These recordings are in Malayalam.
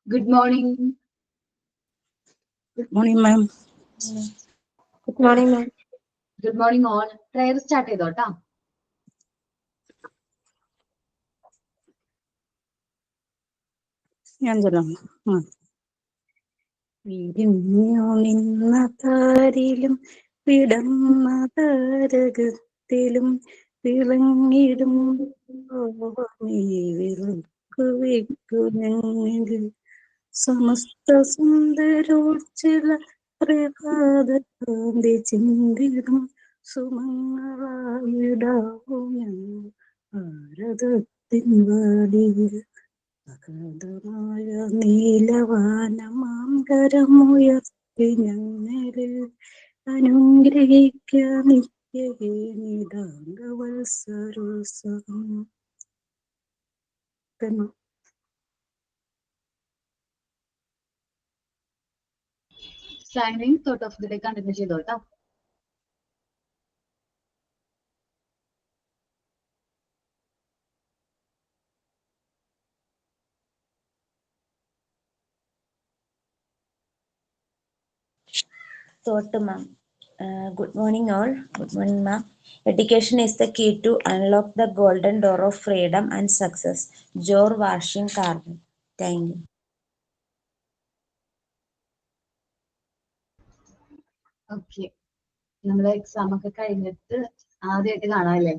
Good morning. Good morning, ma'am. Good morning, ma'am. Good morning all. Prayer start ചെയ്തോട്ടാ. ഞാൻ ചൊല്ലാം. വിരിഞ്ഞു നിന്ന താരിലും വിടർന്ന താരകത്തിലും വിളങ്ങിടും ഞങ്ങൾ സമസ്ത സുന്ദരോജ്ജല പ്രഭാതകാന്തി ചിന്തിടും സുമങ്ങളായിടാവും ഞങ്ങൾ ഭാരതത്തിൻ വാടിയിൽ അഗാധമായ നീലവാനമാം കരമുയർത്തി ഞങ്ങളിൽ അനുഗ്രഹിക്ക നിത്യവത്സരോത്സവം. Signing thought of the day continue ചെയ്തോട്ടാ. Thought, ma'am. Good morning, all. Good morning, ma'am. Education is the key to unlock the golden door of freedom and success. George Washington. Thank you. Okay, നമ്മളെ എക്സാം ഒക്കെ കഴിഞ്ഞിട്ട് ആദ്യമായിട്ട് കാണാല്ലേ?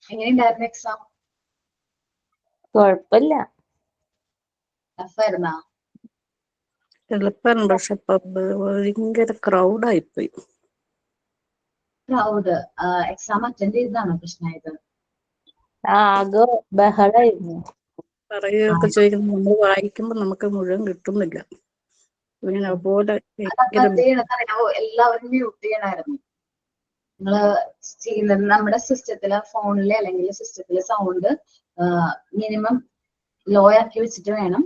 എങ്ങനെയുണ്ടായിരുന്നു എക്സാം? കുഴപ്പമില്ല. ടഫായിരുന്നാ? എളുപ്പമാണ്, പക്ഷെ ഭയങ്കര ക്രൗഡായിപ്പോയി. ക്രൗഡ് എക്സാം അറ്റൻഡ് ചെയ്തതാണോ പ്രശ്നമായത്? ആകെ ബഹളായിരുന്നു. പറയുകയൊക്കെ ചോദിക്കുന്നത് നമ്മൾ വായിക്കുമ്പോൾ നമുക്ക് മുഴുവൻ കിട്ടുന്നില്ല. ഇങ്ങനെ പോലെ അറിയാവോ, എല്ലാവരും മ്യൂട്ട് ചെയ്യണമായിരുന്നു. നിങ്ങള് ചെയ്യുന്നത് നമ്മുടെ സിസ്റ്റത്തില്, ഫോണില് അല്ലെങ്കിൽ സിസ്റ്റത്തില് സൗണ്ട് മിനിമം ലോ ആക്കി വെച്ചിട്ട് വേണം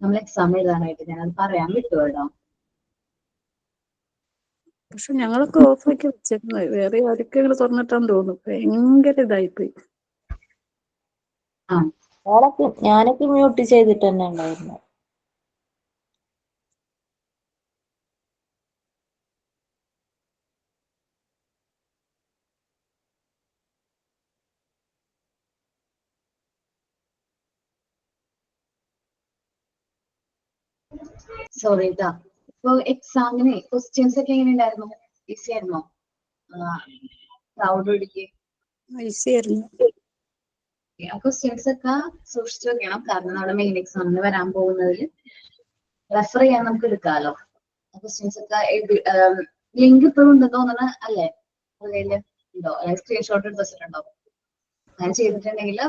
നമ്മൾ എക്സാം എഴുതാനായിട്ട്. ഞാനത് പറയാൻ വിട്ടുപോയതാ. പക്ഷെ ഞങ്ങളൊക്കെ ഓഫാക്കി വെച്ചിരുന്നത്, വേറെ ആരൊക്കെ തുറന്നിട്ടാന്ന് തോന്നുന്നു. ഭയങ്കര ഇതായിപ്പോയി. ഞാനൊക്കെ മ്യൂട്ട് ചെയ്തിട്ട് തന്നെ ഉണ്ടായിരുന്നു. സോറി കേട്ടാ. ഇപ്പൊ എക്സാമിന് ക്വസ്റ്റ്യൻസ് ഒക്കെ എങ്ങനെ ഉണ്ടായിരുന്നു? ഈസി ആയിരുന്നോ? ക്രൗഡ് പിടിക്ക് ഈസി ആയിരുന്നു. ക്വസ്റ്റ്യൻസ് ഒക്കെ സൂക്ഷിച്ചു വെക്കണം, കാരണം നമ്മുടെ മെയിൻ എക്സാമിന് വരാൻ പോകുന്നതിൽ റെഫർ ചെയ്യാൻ നമുക്ക് എടുക്കാമല്ലോ. ക്വസ്റ്റ്യൻസ് ഒക്കെ ലിങ്ക് ഇപ്പോഴും ഉണ്ടെന്ന് തോന്നണ അല്ലേ? അതില് ഉണ്ടോ? സ്ക്രീൻഷോട്ട് എടുത്ത് വെച്ചിട്ടുണ്ടോ? അങ്ങനെ ചെയ്തിട്ടുണ്ടെങ്കിൽ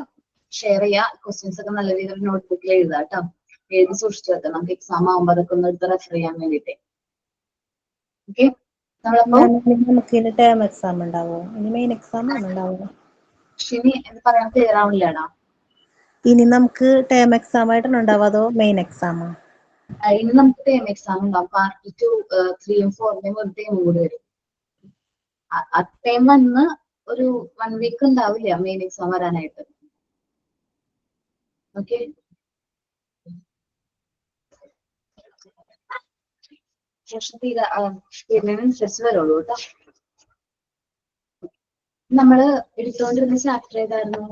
ഷെയർ ചെയ്യാം. ക്വസ്റ്റ്യൻസ് ഒക്കെ നല്ല രീതിയിൽ നോട്ട്ബുക്കിൽ എഴുതാം കേട്ടോ. എഴുതി സൂക്ഷിച്ചു വെക്കാം, നമുക്ക് എക്സാം ആകുമ്പോൾ അതൊക്കെ ഒന്ന് എടുത്ത് റെഫർ ചെയ്യാൻ വേണ്ടിട്ട്. ഓക്കെ, നമുക്ക് ടേം എക്സാം ഉണ്ടാവോ? ഇനി മെയിൻ എക്സാം ആണ് ഉണ്ടാവുക. ഷിനി എന്ന് പറയാൻ ക്ലിയർ ആവണില്ലടാ. ഇനി നമുക്ക് ടേം എക്സാം ആയിട്ടാണ് ഉണ്ടാവുക അതോ മെയിൻ എക്സാമോ? ഇനി നമുക്ക് ടേം എക്സാം ഉണ്ടാവും. പാർട്ട് 2, 3, 4 ഒരു ടൈം കൂടി വരും. ആ ടൈം വന്ന് ഒരു 1 വീക്ക് ഉണ്ടാവില്ല മെയിൻ എക്സാം വരാനായിട്ട്. ഓക്കെ, തീരുന്നതിനനുസരിച്ച് വരുള്ളൂ കേട്ടോ. നമ്മള് എടുത്തുകൊണ്ടിരുന്ന ചാപ്റ്റർ ഏതായിരുന്നു?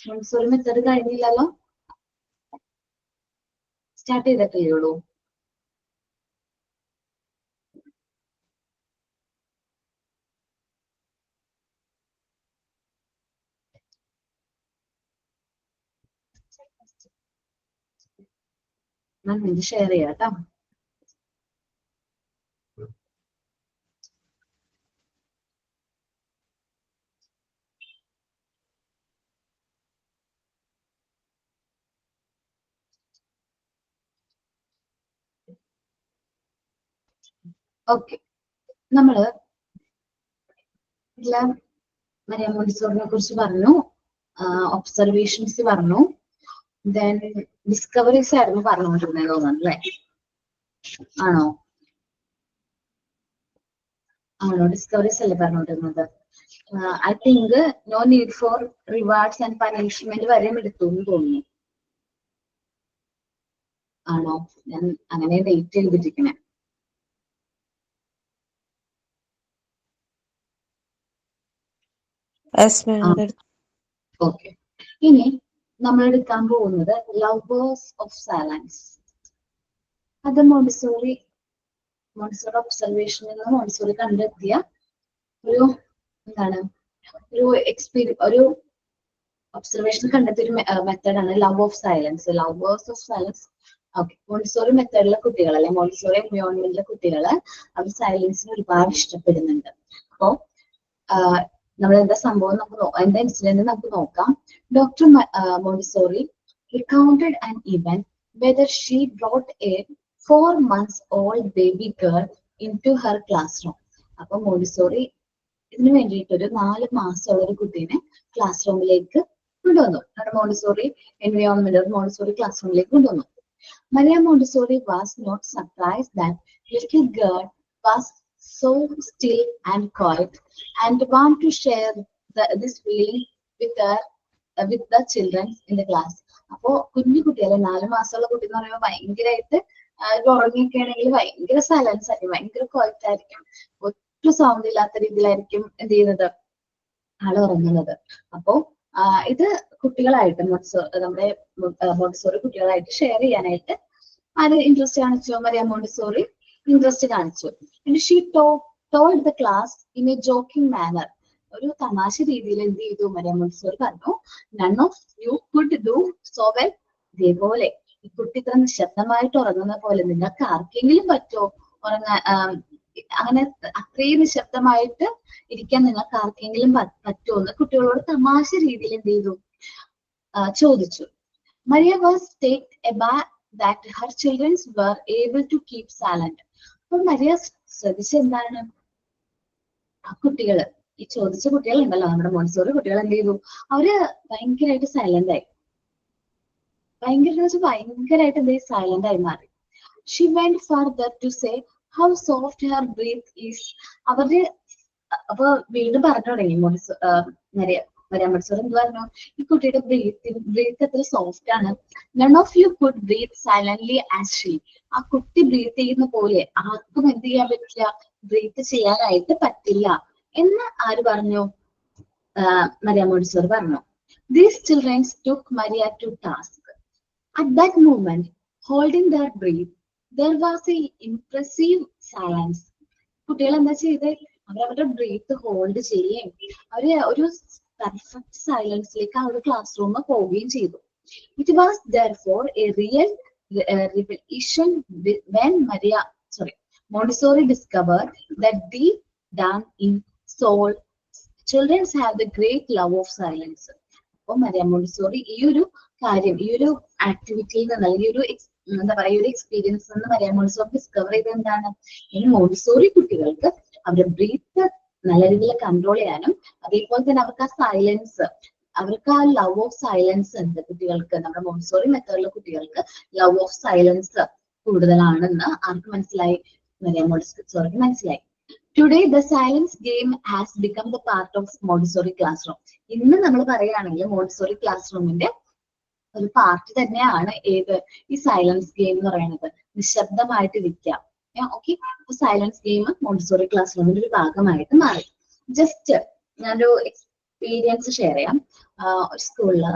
മോണ്ടിസോറി മെത്തേഡ് കഴിഞ്ഞില്ലല്ലോ, സ്റ്റാർട്ട് ചെയ്തിട്ടേ ഉള്ളൂ. ഞാൻ ഷെയർ ചെയ്യാം കേട്ടോ. ഓക്കെ, നമ്മള് മരിയ മോണ്ടിസോറിനെ കുറിച്ച് പറഞ്ഞു, ഒബ്സർവേഷൻസ് പറഞ്ഞു, ദെൻ ഡിസ്കവറീസ് ആയിരുന്നു പറഞ്ഞുകൊണ്ടിരുന്നത് തോന്നുന്നു അല്ലേ? ആണോ? ഡിസ്കവറീസ് അല്ലേ പറഞ്ഞുകൊണ്ടിരുന്നത്? I think no need for rewards and punishment വരെയും എടുത്തു എന്ന് തോന്നുന്നു. ആണോ? ഞാൻ അങ്ങനെ ഡേറ്റ് എഴുതിയിരിക്കണേ. ഓക്കെ. ഇനി നമ്മൾ എടുക്കാൻ പോകുന്നത് ലവേഴ്സ് ഓഫ് സൈലൻസ്. അത് മോണ്ടിസോറി ഒബ്സർവേഷനിൽ നിന്ന് മോണ്ടിസോറി കണ്ടെത്തിയ ഒരു എന്താണ് ഒരു ഒബ്സർവേഷൻ കണ്ടെത്തിയ ഒരു മെത്തേഡാണ് love of silence. Lovers of silence. Okay. Montessori മെത്തേഡിലെ കുട്ടികൾ അല്ലെ മോണ്ടിസോറി എൻവയോൺമെന്റിലെ കുട്ടികള് അവർ സൈലൻസിന് ഒരുപാട് ഇഷ്ടപ്പെടുന്നുണ്ട്. അപ്പോ നമ്മൾ എന്താ സംഭവം എന്താ ഇൻസിഡന്റ് നമുക്ക് നോക്കാം. Doctor Montessori recounted an event whether she brought a 4 months old baby girl into her classroom. അപ്പൊ മോണ്ടിസോറി ഇതിനു വേണ്ടിയിട്ട് ഒരു 4 മാസമുള്ള ഒരു കുട്ടീനെ ക്ലാസ് റൂമിലേക്ക് കൊണ്ടുവന്നു. മോണ്ടിസോറി എൻവയോൺമെന്റ് മോണ്ടിസോറി ക്ലാസ് റൂമിലേക്ക് കൊണ്ടുവന്നു. Maria Montessori was not surprised that little girl was so still and quiet and want to share this feeling with the children in the class. അപ്പോ കുഞ്ഞു കുട്ടികളെ 4 മാസമുള്ള കുട്ടി എന്ന് പറയുമ്പോൾ ഭയങ്കരമായിട്ട് ഉറങ്ങിയൊക്കെ ആണെങ്കിൽ ഭയങ്കര സൈലൻസ് ആയിരിക്കും, ഭയങ്കര ക്വയറ്റ് ആയിരിക്കും, ഒട്ടും സൗണ്ട് ഇല്ലാത്ത രീതിയിലായിരിക്കും എന്ത് ചെയ്യുന്നത് ആള് ഉറങ്ങുന്നത്. അപ്പോ ഇത് കുട്ടികളായിട്ട് നമ്മുടെ മോണ്ടിസോറി കുട്ടികളായിട്ട് ഷെയർ ചെയ്യാനായിട്ട് ആര് ഇൻട്രസ്റ്റ് കാണിച്ചു? മരിയ മോണ്ടിസോറി ഇൻട്രസ്റ്റ് കാണിച്ചു. She told the class in a joking manner. ഒരു തമാശ രീതിയിൽ എന്ത് ചെയ്തു? മരിയ മോണ്ടിസോറി പറഞ്ഞു, none of you could do so well. ഇതേപോലെ ഈ കുട്ടി ഇത്ര നിശബ്ദമായിട്ട് ഉറങ്ങുന്ന പോലെ നിങ്ങൾക്ക് ആർക്കെങ്കിലും പറ്റുമോ ഉറങ്ങാൻ? അങ്ങനെ അത്രയും നിശബ്ദമായിട്ട് ഇരിക്കാൻ നിങ്ങൾക്ക് ആർക്കെങ്കിലും പറ്റുമോ എന്ന് കുട്ടികളോട് തമാശ രീതിയിൽ എന്ത് ചെയ്തു? ചോദിച്ചു. Maria was taked aback that her children were able to keep silent. അപ്പോൾ മരിയ ശ്രദ്ധിച്ച എന്താണ്? ആ കുട്ടികള് ഈ ചോദിച്ച കുട്ടികൾ ഉണ്ടല്ലോ നമ്മുടെ മോണ്ടിസോറി കുട്ടികൾ എന്ത് ചെയ്തു? അവര് ഭയങ്കരമായിട്ട് സൈലന്റ് ആയി. ഭയങ്കരമായിട്ട് എന്ത് സൈലന്റ് ആയി മാറി. She went further to say how soft her breath is. അവര് അപ്പൊ വീണ്ടും പറഞ്ഞു തുടങ്ങി മരിയ മോണ്ടിസോറി എന്ത് പറഞ്ഞു? ഈ കുട്ടിയുടെ ബ്രീത്ത് എത്ര സോഫ്റ്റ് ആണ്. None of you could breathe silently as she. ആ കുട്ടി ബ്രീത്ത് ചെയ്യുന്ന പോലെ ആർക്കും എന്ത് ചെയ്യാൻ പറ്റില്ല? ബ്രീത്ത് ചെയ്യാനായിട്ട് പറ്റില്ല എന്ന് ആര് പറഞ്ഞു? മരിയ മോണ്ടിസോറി പറഞ്ഞു. These children took Maria to task. At that moment, holding their breath, there was a impressive silence. കുട്ടികൾ എന്താ ചെയ്തേ? അവരവരുടെ ബ്രീത്ത് ഹോൾഡ് ചെയ്യുകയും അവര് ഒരു പെർഫെക്റ്റ് സൈലൻസിലേക്ക് ആ ഒരു ക്ലാസ് റൂം പോവുകയും ചെയ്തു. It was therefore a real revelation when Montessori discovered that deep down in soul, children have the great love of silence. അപ്പോൾ മരിയ മോണ്ടിസോറി ഈ ഒരു കാര്യം, ഈ ഒരു ആക്ടിവിറ്റിയിൽ നിന്ന് അല്ലെങ്കിൽ ഒരു എന്താ പറയുക ഒരു എക്സ്പീരിയൻസ് നിന്ന് മരിയ മോണ്ടിസോറി ഡിസ്കവർ ചെയ്ത് എന്താണ്? ഈ മോണ്ടിസോറി കുട്ടികൾക്ക് അവരുടെ ബ്രീത്ത് നല്ല രീതിയിൽ കൺട്രോൾ ചെയ്യാനും അതേപോലെ തന്നെ അവർക്ക് ആ സൈലൻസ്, അവർക്ക് ആ ലവ് ഓഫ് സൈലൻസ് ഉണ്ട് കുട്ടികൾക്ക്. നമ്മുടെ മോണ്ടിസോറി മെത്തേഡിലെ കുട്ടികൾക്ക് ലവ് ഓഫ് സൈലൻസ് കൂടുതലാണെന്ന് ആർക്ക് മനസ്സിലായി? മരിയ മോണ്ടിസോറിക്ക് മനസ്സിലായി. Today the silence game has become the part of Montessori class room. ഇന്ന് നമ്മൾ പറയുകയാണെങ്കിൽ മോണ്ടിസോറി ക്ലാസ് റൂമിന്റെ ഒരു പാർട്ട് തന്നെയാണ് ഏത്? ഈ സൈലൻസ് ഗെയിം എന്ന് പറയുന്നത്. നിശബ്ദമായിട്ട് ഇരിക്കാം. Okay. Silence game Montessori class റൂമിന്റെ ഒരു ഭാഗമായിട്ട് മാറി. ജസ്റ്റ് ഞാനൊരു എക്സ്പീരിയൻസ് ഷെയർ ചെയ്യാം. ഒരു സ്കൂളില്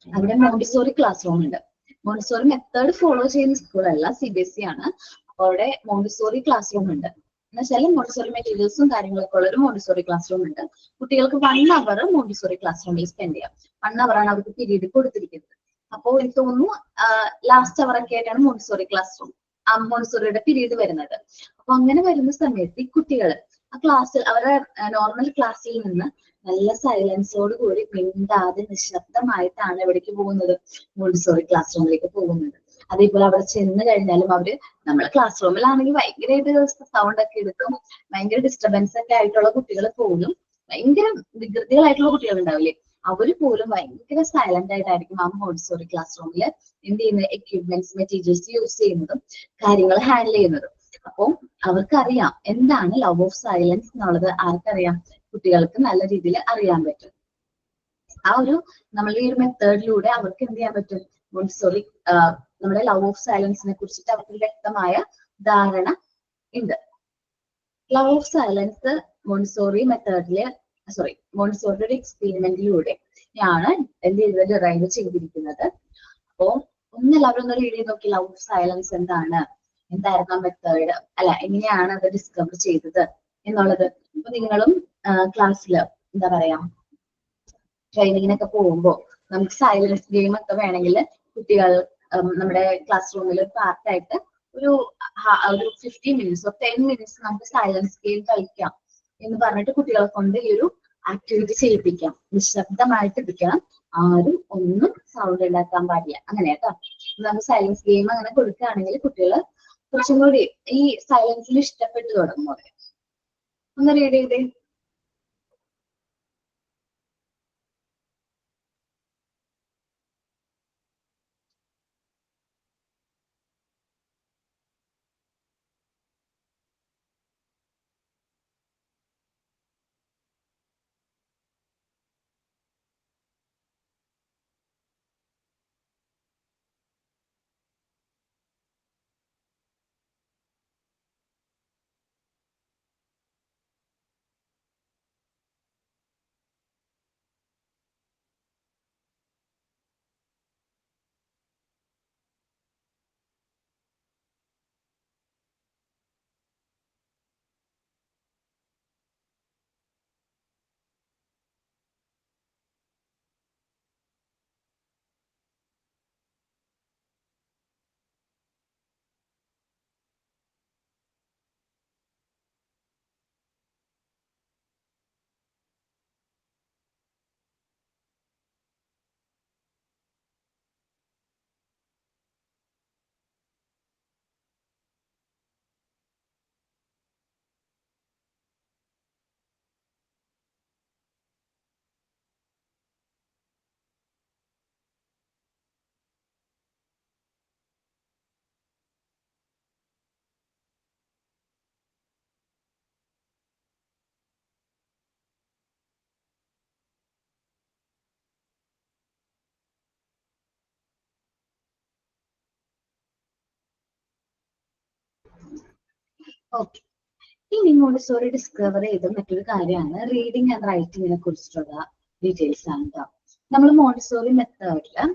അവിടെ മോണ്ടിസോറി ക്ലാസ് റൂം ഉണ്ട്. മോണ്ടിസോറി മെത്തേഡ് ഫോളോ ചെയ്യുന്ന സ്കൂളല്ല, CBSE ആണ്. അപ്പൊ അവിടെ മോണ്ടിസോറി ക്ലാസ് റൂം ഉണ്ട്. എന്നുവെച്ചാൽ മോണ്ടിസോറി മെറ്റീരിയൽസും കാര്യങ്ങളൊക്കെ ഉള്ള ഒരു മോണ്ടിസോറി ക്ലാസ് റൂം ഉണ്ട്. കുട്ടികൾക്ക് 1 hour മോണ്ടിസോറി ക്ലാസ് റൂമിൽ സ്പെൻഡ് ചെയ്യാം. 1 hour ആണ് അവർക്ക് പീരീഡ് കൊടുത്തിരിക്കുന്നത്. അപ്പോൾ എനിക്ക് തോന്നുന്നു ലാസ്റ്റ് അവർ ഒക്കെ ആയിട്ടാണ് മോണ്ടിസോറി ക്ലാസ് റൂം മോണ്ടിസോറിയുടെ പീരീഡ് വരുന്നത്. അപ്പൊ അങ്ങനെ വരുന്ന സമയത്ത് ഈ കുട്ടികൾ ആ ക്ലാസ്സിൽ അവരുടെ നോർമൽ ക്ലാസ്സിൽ നിന്ന് നല്ല സൈലൻസോട് കൂടി മിണ്ടാതെ നിശബ്ദമായിട്ടാണ് എവിടേക്ക് പോകുന്നത്? മോണ്ടിസോറി ക്ലാസ് റൂമിലേക്ക് പോകുന്നത്. അതേപോലെ അവിടെ ചെന്ന് കഴിഞ്ഞാലും അവര് നമ്മളെ ക്ലാസ് റൂമിലാണെങ്കിൽ ഭയങ്കരമായിട്ട് സൗണ്ട് ഒക്കെ എടുക്കും, ഭയങ്കര ഡിസ്റ്റർബൻസ് ഒക്കെ ആയിട്ടുള്ള കുട്ടികൾ പോലും, ഭയങ്കര വികൃതികളായിട്ടുള്ള കുട്ടികൾ ഉണ്ടാവില്ലേ, അവര് പോലും ഭയങ്കര സൈലന്റ് ആയിട്ടായിരിക്കും ആ മോണ്ടിസോറി ക്ലാസ് റൂമിൽ എന്ത് ചെയ്യുന്നത്? എക്യുപ്മെന്റ്സ് മെറ്റീരിയൽസ് യൂസ് ചെയ്യുന്നതും കാര്യങ്ങൾ ഹാൻഡിൽ ചെയ്യുന്നതും. അപ്പോൾ അവർക്കറിയാം എന്താണ് ലവ് ഓഫ് സൈലൻസ് എന്നുള്ളത്. ആർക്കറിയാം? കുട്ടികൾക്ക് നല്ല രീതിയിൽ അറിയാൻ പറ്റും. ആ ഒരു നമ്മളുടെ ഈ ഒരു മെത്തേഡിലൂടെ അവർക്ക് എന്ത് ചെയ്യാൻ പറ്റും? മോണ്ടിസോറി നമ്മുടെ ലവ് ഓഫ് സൈലൻസിനെ കുറിച്ചിട്ട് അവർക്ക് വ്യക്തമായ ധാരണ ഉണ്ട്. ലവ് ഓഫ് സൈലൻസ് മോണ്ടിസോറി മെത്തേഡില് മോണ്ടിസോറിയുടെ ഒരു എക്സ്പെരിമെന്റിലൂടെയാണ് എന്ത് ചെയ്തത് ഡിറൈവ് ചെയ്തിരിക്കുന്നത്. അപ്പോ എല്ലാവരും ഒന്ന് റീഡ് ചെയ്ത് നോക്കി ലവ് ഓഫ് സൈലൻസ് എന്താണ്, എന്തായിരുന്നു ആ മെത്തേഡ്, അല്ല എങ്ങനെയാണ് അത് ഡിസ്കവർ ചെയ്തത് എന്നുള്ളത്. അപ്പൊ നിങ്ങളും ക്ലാസ്സിൽ എന്താ പറയാ ട്രെയിനിങ്ങിനൊക്കെ പോകുമ്പോ നമുക്ക് സൈലൻസ് ഗെയിം ഒക്കെ വേണമെങ്കിൽ കുട്ടികൾ നമ്മുടെ ക്ലാസ് റൂമിൽ പാർട്ടായിട്ട് ഒരു 15 മിനിറ്റ്സോ 10 മിനിറ്റ്സ് നമുക്ക് സൈലൻസ് ഗെയിം കളിക്കാം എന്ന് പറഞ്ഞിട്ട് കുട്ടികളെ കൊണ്ട് ഈ ഒരു ആക്ടിവിറ്റി ചെയ്യിപ്പിക്കാം. നിശബ്ദമായിട്ട് ഇരിക്കണം, ആരും ഒന്നും സൗണ്ട് ഉണ്ടാക്കാൻ പാടില്ല, അങ്ങനെ കേട്ടോ. നമുക്ക് സൈലൻസ് ഗെയിം അങ്ങനെ കൊടുക്കുകയാണെങ്കിൽ കുട്ടികൾ കുറച്ചും കൂടി ഈ സൈലൻസിൽ ഇഷ്ടപ്പെട്ടു തുടങ്ങും. ഒന്ന് റീഡ് ചെയ്തേ. ഓക്കെ, ഇനി മോണ്ടിസോറി ഡിസ്കവർ ചെയ്ത മറ്റൊരു കാര്യമാണ് റീഡിങ് ആൻഡ് റൈറ്റിങ്ങിനെ കുറിച്ചിട്ടുള്ള ഡീറ്റെയിൽസ് ആണ് കേട്ടോ. നമ്മൾ മോണ്ടിസോറി മെത്തേഡില്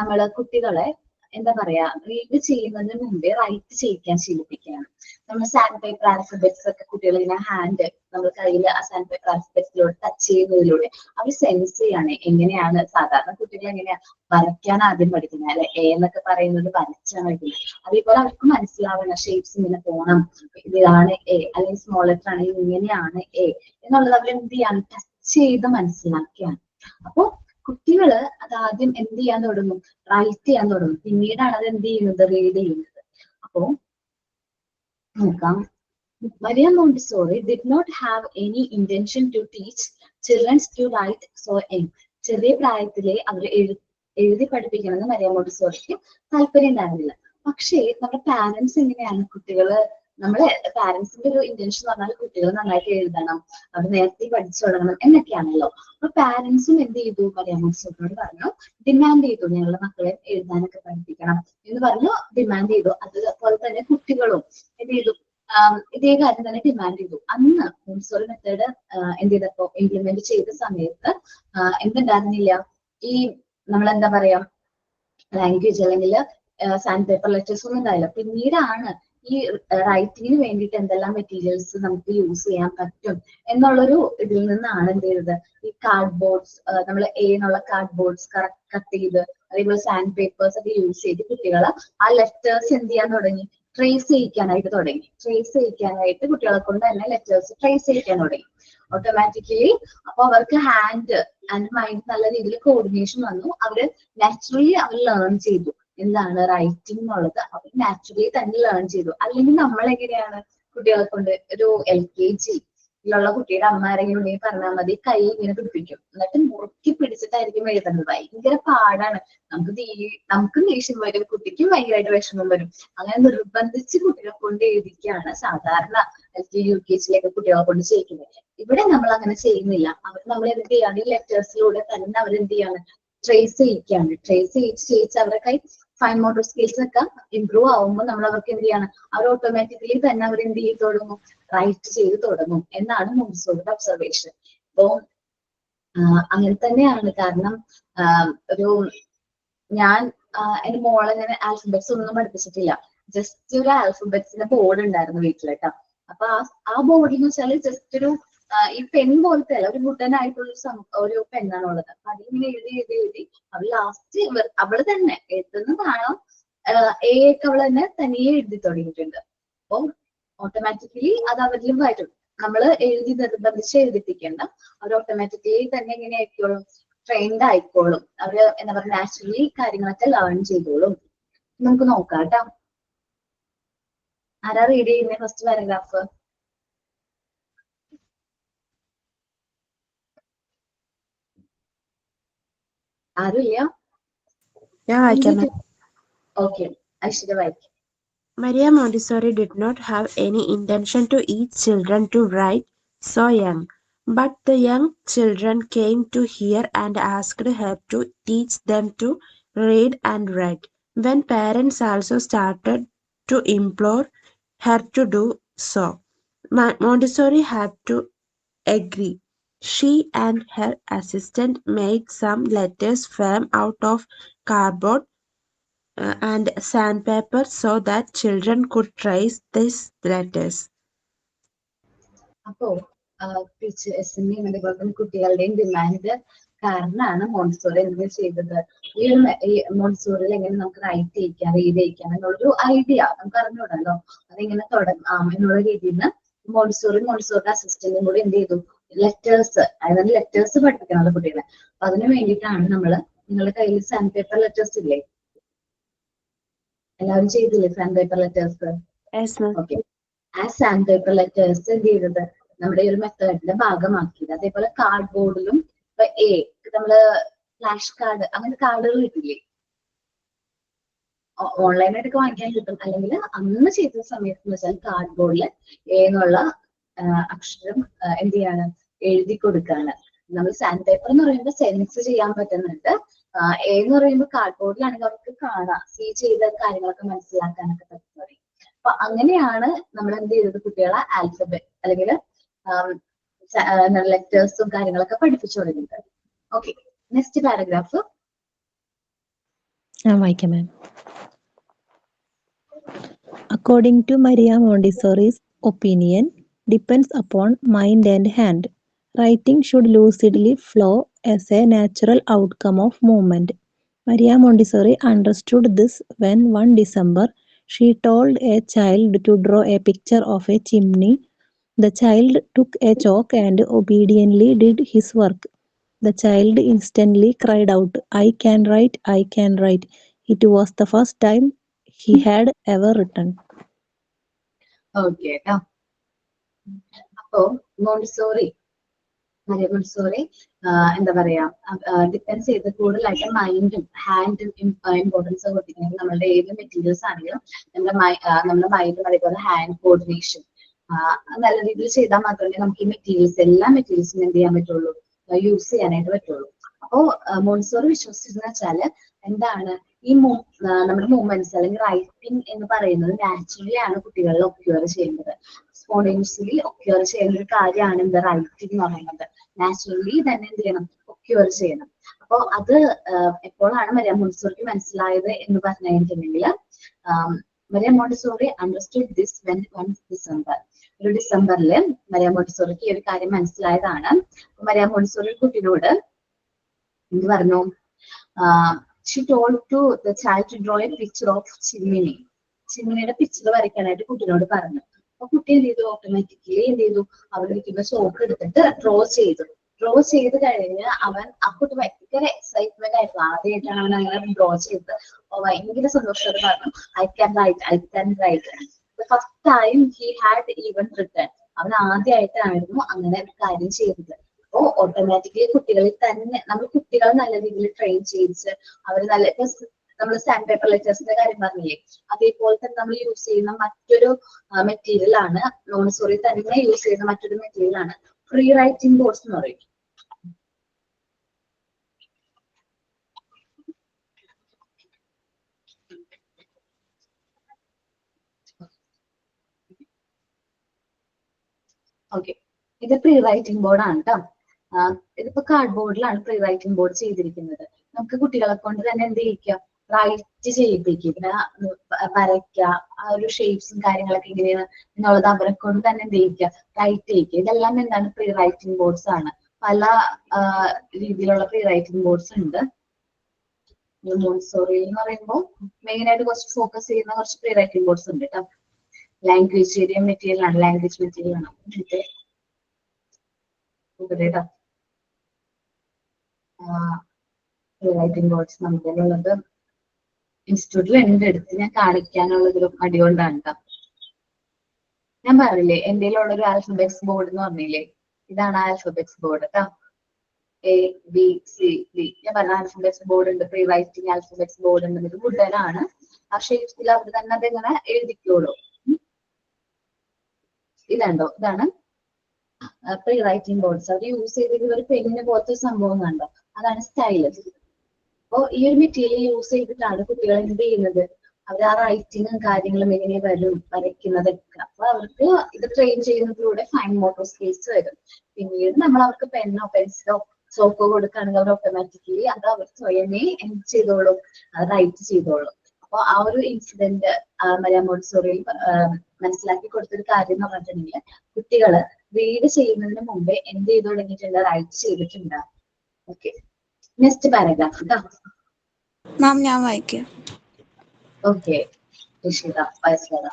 നമ്മള് കുട്ടികളെ എന്താ പറയാ റീഡ് ചെയ്യുന്നതിന് മുമ്പേ റൈറ്റ് ചെയ്യിക്കാൻ ശീലിപ്പിക്കുകയാണ്. നമ്മൾ സാൻഡ് പേപ്പർ ആൽഫബറ്റ്സ് ഒക്കെ കുട്ടികൾ ഇങ്ങനെ ഹാൻഡ് നമ്മൾ കയ്യിൽ ആ സാൻഡ് പേപ്പർ ആൽഫബറ്റ്സിലൂടെ ടച്ച് ചെയ്യുന്നതിലൂടെ അവർ സെൻസ് ചെയ്യാണ് എങ്ങനെയാണ് സാധാരണ കുട്ടികൾ എങ്ങനെയാ വരയ്ക്കാൻ ആദ്യം പഠിക്കുന്നത്, അല്ലെ എ എന്നൊക്കെ പറയുന്നത് വരച്ചാണ് പഠിക്കുന്നത്. അതേപോലെ അവർക്ക് മനസ്സിലാവണം ഷേപ്സ് ഇങ്ങനെ പോകണം, ഇതാണ് എ, അല്ലെങ്കിൽ സ്മോൾ ലെറ്റർ ആണെങ്കിൽ ഇങ്ങനെയാണ് എ എന്നുള്ളത് അവർ എന്ത് ചെയ്യാണ് ടച്ച് ചെയ്ത് മനസ്സിലാക്കിയാണ്. അപ്പൊ കുട്ടികള് അത് ആദ്യം എന്ത് ചെയ്യാൻ തുടങ്ങും, റൈറ്റ് ചെയ്യാൻ തുടങ്ങും, പിന്നീടാണ് അത് എന്ത് ചെയ്യുന്നത് റീഡ് ചെയ്യുന്നത്. അപ്പോ നോക്കാം, Maria Montessori did not have any intention to teach children to write so young. ചെറിയ പ്രായത്തിലെ അവർ എഴുതി പഠിപ്പിക്കണമെന്ന് മരിയ മോണ്ടിസോറിക്ക് താല്പര്യം ഉണ്ടായിരുന്നില്ല. പക്ഷേ നമ്മുടെ പാരന്റ്സ് എങ്ങനെയാണ് കുട്ടികള്, നമ്മളെ പാരന്റ്സിന്റെ ഒരു ഇന്റൻഷൻ എന്ന് പറഞ്ഞാൽ കുട്ടികൾ നന്നായിട്ട് എഴുതണം, അവർ നേരത്തെ പഠിച്ചു തുടങ്ങണം എന്നൊക്കെയാണല്ലോ. അപ്പൊ പാരന്റ്സും എന്ത് ചെയ്തു, മരിയ മോണ്ടിസോറിനോട് പറഞ്ഞു, ഡിമാൻഡ് ചെയ്തു ഞങ്ങളുടെ മക്കളെ എഴുതാനൊക്കെ പഠിപ്പിക്കണം എന്ന് പറഞ്ഞു ഡിമാൻഡ് ചെയ്തു. അതുപോലെ തന്നെ കുട്ടികളും എന്ത് ചെയ്തു, ഇതേ കാര്യം തന്നെ ഡിമാൻഡ് ചെയ്തു. അന്ന് മോണ്ടിസോറി മെത്തേഡ് എന്ത് ചെയ്തപ്പോ ഇംപ്ലിമെന്റ് ചെയ്ത സമയത്ത് എന്തുണ്ടായിരുന്നില്ല, ഈ നമ്മളെന്താ പറയാ ലാംഗ്വേജ് അല്ലെങ്കിൽ സാൻഡ് പേപ്പർ ലെറ്റേഴ്സ് ഒന്നും ഉണ്ടായില്ല. പിന്നീടാണ് ഈ റൈറ്റിങ്ങിന് വേണ്ടിയിട്ട് എന്തെല്ലാം മെറ്റീരിയൽസ് നമുക്ക് യൂസ് ചെയ്യാൻ പറ്റും എന്നുള്ളൊരു ഇതിൽ നിന്നാണ് എന്ത് ചെയ്തത്, ഈ കാർഡ് ബോർഡ്സ് നമ്മൾ എന്നുള്ള കാർഡ് ബോർഡ്സ് കട്ട് ചെയ്ത് അതേപോലെ സാൻഡ് പേപ്പേഴ്സ് ഒക്കെ യൂസ് ചെയ്ത് കുട്ടികളെ ആ ലെറ്റേഴ്സ് എന്ത് ചെയ്യാൻ തുടങ്ങി, ട്രേസ് ചെയ്യിക്കാനായിട്ട് തുടങ്ങി. ട്രേസ് ചെയ്യിക്കാനായിട്ട് കുട്ടികളെ കൊണ്ട് തന്നെ ലെറ്റേഴ്സ് ട്രേസ് ചെയ്യിക്കാൻ തുടങ്ങി ഓട്ടോമാറ്റിക്കലി. അപ്പൊ അവർക്ക് ഹാൻഡ് ആൻഡ് മൈൻഡ് നല്ല രീതിയിൽ കോർഡിനേഷൻ വന്നു. അവര് നാച്ചുറലി അവർ ലേൺ ചെയ്തു എന്താണ് റൈറ്റിംഗ് എന്നുള്ളത്, അവർ നാച്ചുറലി തന്നെ ലേൺ ചെയ്തു. അല്ലെങ്കിൽ നമ്മൾ എങ്ങനെയാണ് കുട്ടികളെ കൊണ്ട് ഒരു LKG ിലുള്ള കുട്ടിയുടെ അമ്മ ആരെങ്കിലും ഉണ്ടെങ്കിൽ പറഞ്ഞാൽ മതി, കൈ ഇങ്ങനെ പിടിപ്പിക്കും, എന്നിട്ട് മുറുക്കി പിടിച്ചിട്ടായിരിക്കും എഴുതുന്നത്. ഭയങ്കര പാടാണ്. നമുക്കും ദേഷ്യം വരും, കുട്ടിക്കും ഭയങ്കരമായിട്ട് വിഷമം വരും. അങ്ങനെ നിർബന്ധിച്ച് കുട്ടികളെ കൊണ്ട് എഴുതിക്കുകയാണ് സാധാരണ LKG UKG കുട്ടികളെ കൊണ്ട് ചെയ്യിക്കുന്നത്. ഇവിടെ നമ്മൾ അങ്ങനെ ചെയ്യുന്നില്ല. അവർ നമ്മൾ എന്ത് ചെയ്യാണ്, ഈ ലെറ്റേഴ്സിലൂടെ തന്നെ അവരെന്ത് ചെയ്യാണ് ട്രേസ് ചെയ്യിക്കാണ്. ട്രേസ് ചെയ്യിച്ച് അവരുടെ ഫൈൻ മോട്ടോർ സ്കിൽസ് ഒക്കെ ഇംപ്രൂവ് ആവുമ്പോൾ നമ്മൾ അവർക്ക് എന്ത് ചെയ്യണം, അവർ ഓട്ടോമാറ്റിക്കലി തന്നെ അവർ എന്ത് ചെയ്ത് തുടങ്ങും, റൈറ്റ് ചെയ്ത് തുടങ്ങും എന്നാണ് മോണ്ടിസോറിയുടെ ഒബ്സർവേഷൻ. അപ്പോ അങ്ങനെ തന്നെയാണ്. കാരണം ഒരു ഞാൻ എന്റെ മോളെ ഞാൻ ആൽഫബറ്റ്സ് ഒന്നും പഠിപ്പിച്ചിട്ടില്ല. ജസ്റ്റ് ഒരു ആൽഫബറ്റ്സിന്റെ ബോർഡ് ഉണ്ടായിരുന്നു വീട്ടിലേട്ടാ. അപ്പൊ ആ ബോർഡിൽ എന്ന് വെച്ചാൽ ജസ്റ്റ് ഒരു ഈ പെൻ പോലത്തെ അല്ല, ഒരു വുഡൻ ആയിട്ടുള്ള ഒരു പെണ്ണാണ് ഉള്ളത്. അപ്പൊ അതിലിങ്ങനെ എഴുതി അവൾ ലാസ്റ്റ് അവള് തന്നെ എഴുതുന്നതാണോ എ ഒക്കെ അവൾ തന്നെ തനിയെ എഴുതി തുടങ്ങിയിട്ടുണ്ട്. അപ്പൊ ഓട്ടോമാറ്റിക്കലി അത് അവരിലും വരും. നമ്മള് എഴുതി നിർബന്ധിച്ച് എഴുതിപ്പിക്കേണ്ട, അവർ ഓട്ടോമാറ്റിക്കലി തന്നെ എങ്ങനെ ആയിക്കോളും, ട്രെയിൻഡ് ആയിക്കോളും. അവര് എന്താ പറയുക, നാച്ചുറലി കാര്യങ്ങളൊക്കെ ലേൺ ചെയ്തോളും. നമുക്ക് നോക്കാം കേട്ടോ. ആരാ റീഡ് ചെയ്യുന്നത് ഫസ്റ്റ് പാരഗ്രാഫ്? ആരുമില്ല? ഞാൻ വായിക്കാം. ഓക്കെ, ഐശ്വര്യ വായിക്കാം. Maria Montessori did not have any intention to teach children to write so young, but the young children came to her and asked her to teach them to read and write. When parents also started to implore her to do so, Montessori had to agree. She and her assistant made some letters formed out of cardboard and sandpaper so that children could trace these letters. അപ്പോ ടീച്ചേഴ്സിന്റെയും അതേപോലെ കുട്ടികളുടെയും ഡിമാൻഡ് കാരണമാണ് മോണ്ടിസോറി എന്ത് ചെയ്തത്, ഈ മോണ്ടിസോറിയിൽ എങ്ങനെ നമുക്ക് റൈറ്റ് ചെയ്യിക്കാം, റീഡ് ചെയ്യിക്കാം എന്നുള്ളൊരു ഐഡിയ നമുക്ക് അറിഞ്ഞൂടല്ലോ. അതെങ്ങനെ തുടങ്ങാം എന്നുള്ള രീതിയിൽ നിന്ന് മോണ്ടിസോറിയുടെ അസിസ്റ്റന്റും കൂടി എന്ത് ചെയ്തു, ലെറ്റേഴ്സ്, അതായത് ലെറ്റേഴ്സ് പഠിപ്പിക്കണമല്ലോ കുട്ടികളെ. അപ്പൊ അതിനു വേണ്ടിയിട്ടാണ് നിങ്ങളുടെ കയ്യിൽ സാൻഡ് പേപ്പർ ലെറ്റേഴ്സ് ഇല്ലേ, എല്ലാവരും ചെയ്തില്ലേ സാൻഡ് പേപ്പർ ലെറ്റേഴ്സ്? ഓക്കെ, ആ സാൻഡ് പേപ്പർ ലെറ്റേഴ്സ് എന്ത് ചെയ്തത് നമ്മുടെ ഈ ഒരു മെത്തേഡിന്റെ ഭാഗമാക്കിയത്. അതേപോലെ കാർഡ് ബോർഡിലും ഇപ്പൊ നമ്മള് ഫ്ലാഷ് കാർഡ്, അങ്ങനെ കാർഡുകൾ കിട്ടില്ലേ, ഓൺലൈനായിട്ടൊക്കെ വാങ്ങിക്കാൻ കിട്ടും. അല്ലെങ്കിൽ അന്ന് ചെയ്ത സമയത്ത് എന്ന് വെച്ചാൽ കാർഡ് ബോർഡിൽ എന്നുള്ള അക്ഷരം എന്ത് ചെയ്യാണ്, എഴുതി കൊടുക്കാണ്. നമ്മൾ സാൻഡ് പേപ്പർ എന്ന് പറയുമ്പോൾ സെൻസ് ചെയ്യാൻ പറ്റുന്നുണ്ട്. എന്ന് പറയുമ്പോൾ കാർഡ് ബോർഡിലാണെങ്കിൽ അവർക്ക് കാണാം, സീ ചെയ്ത കാര്യങ്ങളൊക്കെ മനസ്സിലാക്കാനൊക്കെ പറ്റുന്നത്. അപ്പൊ അങ്ങനെയാണ് നമ്മൾ എന്ത് ചെയ്തത്, കുട്ടികളെ ആൽഫബറ്റ് അല്ലെങ്കിൽ ലെറ്റേഴ്സും കാര്യങ്ങളൊക്കെ പഠിപ്പിച്ചു തുടങ്ങിയത്. Okay, next paragraph. വായിക്കാം മാം. According to Maria Montessori's opinion, depends upon mind and hand. Writing should lucidly flow as a natural outcome of movement. Maria Montessori understood this when one December she told a child to draw a picture of a chimney. The child took a chalk and obediently did his work. The child instantly cried out, "I can write, I can write." It was the first time he had ever written. Okay കേട്ടോ. അപ്പോ മരിയ മോണ്ടിസോറി എന്താ പറയാ, ഡിപ്പെൻസ് ചെയ്ത് കൂടുതലായിട്ട് മൈൻഡും ഹാൻഡും ഇമ്പോർട്ടൻസ് കൊടുത്തിട്ടുണ്ടെങ്കിൽ നമ്മളുടെ ഏത് മെറ്റീരിയൽസ് ആണെങ്കിലും നമ്മുടെ മൈൻഡും അതേപോലെ ഹാൻഡ് കോർഡിനേഷൻ നല്ല രീതിയിൽ ചെയ്താൽ മാത്രമേ നമുക്ക് ഈ എല്ലാ മെറ്റീരിയൽസും എന്ത് ചെയ്യാൻ പറ്റുള്ളൂ, യൂസ് ചെയ്യാനായിട്ട് പറ്റുള്ളൂ. അപ്പോ മോണ്ടിസോറി വിശ്വസിച്ചെന്ന് വെച്ചാല് എന്താണ്, ഈ നമ്മുടെ മൂവ്മെന്റ്സ് അല്ലെങ്കിൽ റൈറ്റിംഗ് എന്ന് പറയുന്നത് നാച്ചുറലി ആണ് കുട്ടികളിൽ ഒക്യൂർ ചെയ്യുന്നത്. സ്പോണ്ടേനിയസ്ലി ഒക്യൂർ ചെയ്യുന്ന ഒരു കാര്യമാണ് എന്താ റൈറ്റിംഗ് എന്ന് പറയുന്നത്. നാച്ചുറലി തന്നെ എന്ത് ചെയ്യണം, ഒക്യൂർ ചെയ്യണം. അപ്പോ അത് എപ്പോഴാണ് മരിയ മോണ്ടിസോറിക്ക് മനസ്സിലായത് എന്ന് പറഞ്ഞു കഴിഞ്ഞിട്ടുണ്ടെങ്കിൽ, Maria Montessori understood this when 1 December. ഒരു ഡിസംബറില് മരിയ മോണ്ടിസോറിക്ക് ഈ ഒരു കാര്യം മനസ്സിലായതാണ്. മരിയ മോണ്ടിസോറി കുട്ടിയോട് എന്ത് പറഞ്ഞു, she told to the child to draw a picture of chimney. ചിമ്മിനിയുടെ പിക്ചർ വരയ്ക്കാനായിട്ട് കുട്ടിയോട് പറഞ്ഞു. അപ്പൊ കുട്ടി എന്ത് ചെയ്തു, ഓട്ടോമാറ്റിക്കലി എന്ത് ചെയ്തു, അവിടെ ഇരിക്കുന്ന ചോക്ക് എടുത്തിട്ട് ഡ്രോ ചെയ്ത് കഴിഞ്ഞ് ആ കുട്ടി ഭയങ്കര എക്സൈറ്റ്മെന്റ് ആയിരുന്നു. ആദ്യമായിട്ടാണ് അവൻ അങ്ങനെ ഡ്രോ ചെയ്തത്. അപ്പൊ ഭയങ്കര സന്തോഷത്തോടെ പറഞ്ഞു, I can write. The first time he had even written. അവൻ ആദ്യമായിട്ടായിരുന്നു അങ്ങനെ ഒരു കാര്യം ചെയ്തത്. അപ്പോ ഓട്ടോമാറ്റിക്കലി കുട്ടികളിൽ തന്നെ നമ്മൾ കുട്ടികളെ നല്ല രീതിയിൽ ട്രെയിൻ ചെയ്യിച്ച് അവര് നല്ല, നമ്മൾ സാൻഡ് പേപ്പർ ലെറ്റേഴ്സിന്റെ കാര്യം പറഞ്ഞില്ലേ, അതേപോലെ തന്നെ നമ്മൾ യൂസ് ചെയ്യുന്ന മറ്റൊരു മെറ്റീരിയൽ ആണ്, മോണ്ടിസോറി തന്നെ യൂസ് ചെയ്യുന്ന മറ്റൊരു മെറ്റീരിയൽ ആണ് ഫ്രീ റൈറ്റിംഗ് ബോർഡ്സ് എന്ന് പറയും. ഓക്കെ, ഇത് പ്രീ റൈറ്റിംഗ് ബോർഡാണ് കേട്ടോ. ഇതിപ്പോ കാർഡ് ബോർഡിലാണ് പ്രീ റൈറ്റിംഗ് ബോർഡ് ചെയ്തിരിക്കുന്നത്. നമുക്ക് കുട്ടികളെ കൊണ്ട് തന്നെ എന്ത് ചെയ്യിക്കാം, റൈറ്റ് ചെയ്യിപ്പിക്കുക, പിന്നെ വരയ്ക്കുക, ആ ഒരു ഷേപ്സും കാര്യങ്ങളൊക്കെ എങ്ങനെയാണ് എന്നുള്ളത് അവരെ കൊണ്ട് തന്നെ എന്ത് ചെയ്യിക്കുക, റൈറ്റ് ചെയ്യിക്കുക. ഇതെല്ലാം എന്താണ് പ്രീ റൈറ്റിംഗ് ബോർഡ്സ് ആണ്. പല രീതിയിലുള്ള പ്രീ റൈറ്റിംഗ് ബോർഡ്സ് ഉണ്ട്. മോണ്ടിസോറി എന്ന് പറയുമ്പോൾ മെയിൻ ആയിട്ട് കുറച്ച് ഫോക്കസ് ചെയ്യുന്ന കുറച്ച് പ്രീ റൈറ്റിംഗ് ബോർഡ്സ് ഉണ്ട് കേട്ടോ. ലാംഗ്വേജ് മെറ്റീരിയൽ ആണ്, ലാംഗ്വേജ് മെറ്റീരിയൽ ആണ് കേട്ടോ. പ്രീ റൈറ്റിംഗ് ബോർഡ്സ് നമുക്കുള്ളത് ഇൻസ്റ്റിറ്റ്യൂട്ടിൽ ഉണ്ട്, എടുത്ത് ഞാൻ കാണിക്കാനുള്ളതൊരു മടി കൊണ്ടാണ് കേട്ടോ. ഞാൻ പറഞ്ഞില്ലേ എന്റെ ഉള്ളൊരു ആൽഫബെറ്റ്സ് ബോർഡ് എന്ന് പറഞ്ഞില്ലേ, ഇതാണ് ആൽഫബെറ്റ്സ് ബോർഡ് കേട്ടോ. ABCD ഞാൻ പറഞ്ഞ ആൽഫബെറ്റ്സ് ബോർഡ് ഉണ്ട്, പ്രീ റൈറ്റിംഗ് ആൽഫബെറ്റ്സ് ബോർഡ് ഉണ്ട്. ഇത് വുഡനാണ്. ആ ഷേപ്സിൽ അവർ തന്നെ അതെങ്ങനെ എഴുതിക്കോളൂ. ഇതുണ്ടോ, ഇതാണ് പ്രീ റൈറ്റിംഗ് ബോർഡ്സ്. അവർ യൂസ് ചെയ്തിട്ട് ഒരു പെണ്ണിന് പോലത്തെ സംഭവം കണ്ടോ, അതാണ് സ്റ്റൈലസ്. അപ്പോ ഈ ഒരു മെറ്റീരിയൽ യൂസ് ചെയ്തിട്ടാണ് കുട്ടികൾ എന്ത് ചെയ്യുന്നത്, അവർ ആ റൈറ്റിങ്ങും കാര്യങ്ങളും എങ്ങനെ വരും, വരയ്ക്കുന്നതൊക്കെ. അപ്പൊ അവർക്ക് ഇത് ട്രെയിൻ ചെയ്യുന്നതിലൂടെ ഫൈൻ മോട്ടോർ സ്കിൽസ് വരും. പിന്നീട് നമ്മൾ അവർക്ക് പെന്നോ പെൻസിലോ ചോക്കോ കൊടുക്കുകയാണെങ്കിൽ അവർ ഓട്ടോമാറ്റിക്കലി അത് അവർ സ്വയമേ എന്ത് ചെയ്തോളും, അത് റൈറ്റ് ചെയ്തോളും. അപ്പൊ ആ ഒരു ഇൻസിഡന്റ് മരിയ മോണ്ടിസോറിയിൽ മനസ്സിലാക്കി കൊടുത്തൊരു കാര്യം എന്ന് പറഞ്ഞിട്ടുണ്ടെങ്കിൽ കുട്ടികള് റീഡ് ചെയ്യുന്നതിന് മുമ്പേ എന്ത് ചെയ്തു തുടങ്ങിയിട്ടുണ്ട്, റൈറ്റ് ചെയ്തിട്ടുണ്ട്. ഓക്കെ, നെക്സ്റ്റ് പാരഗ്രാഫ് കേട്ടോ. മാം ഞാൻ വായിക്കാം. Okay, Rakshita വയസ്സേതാ.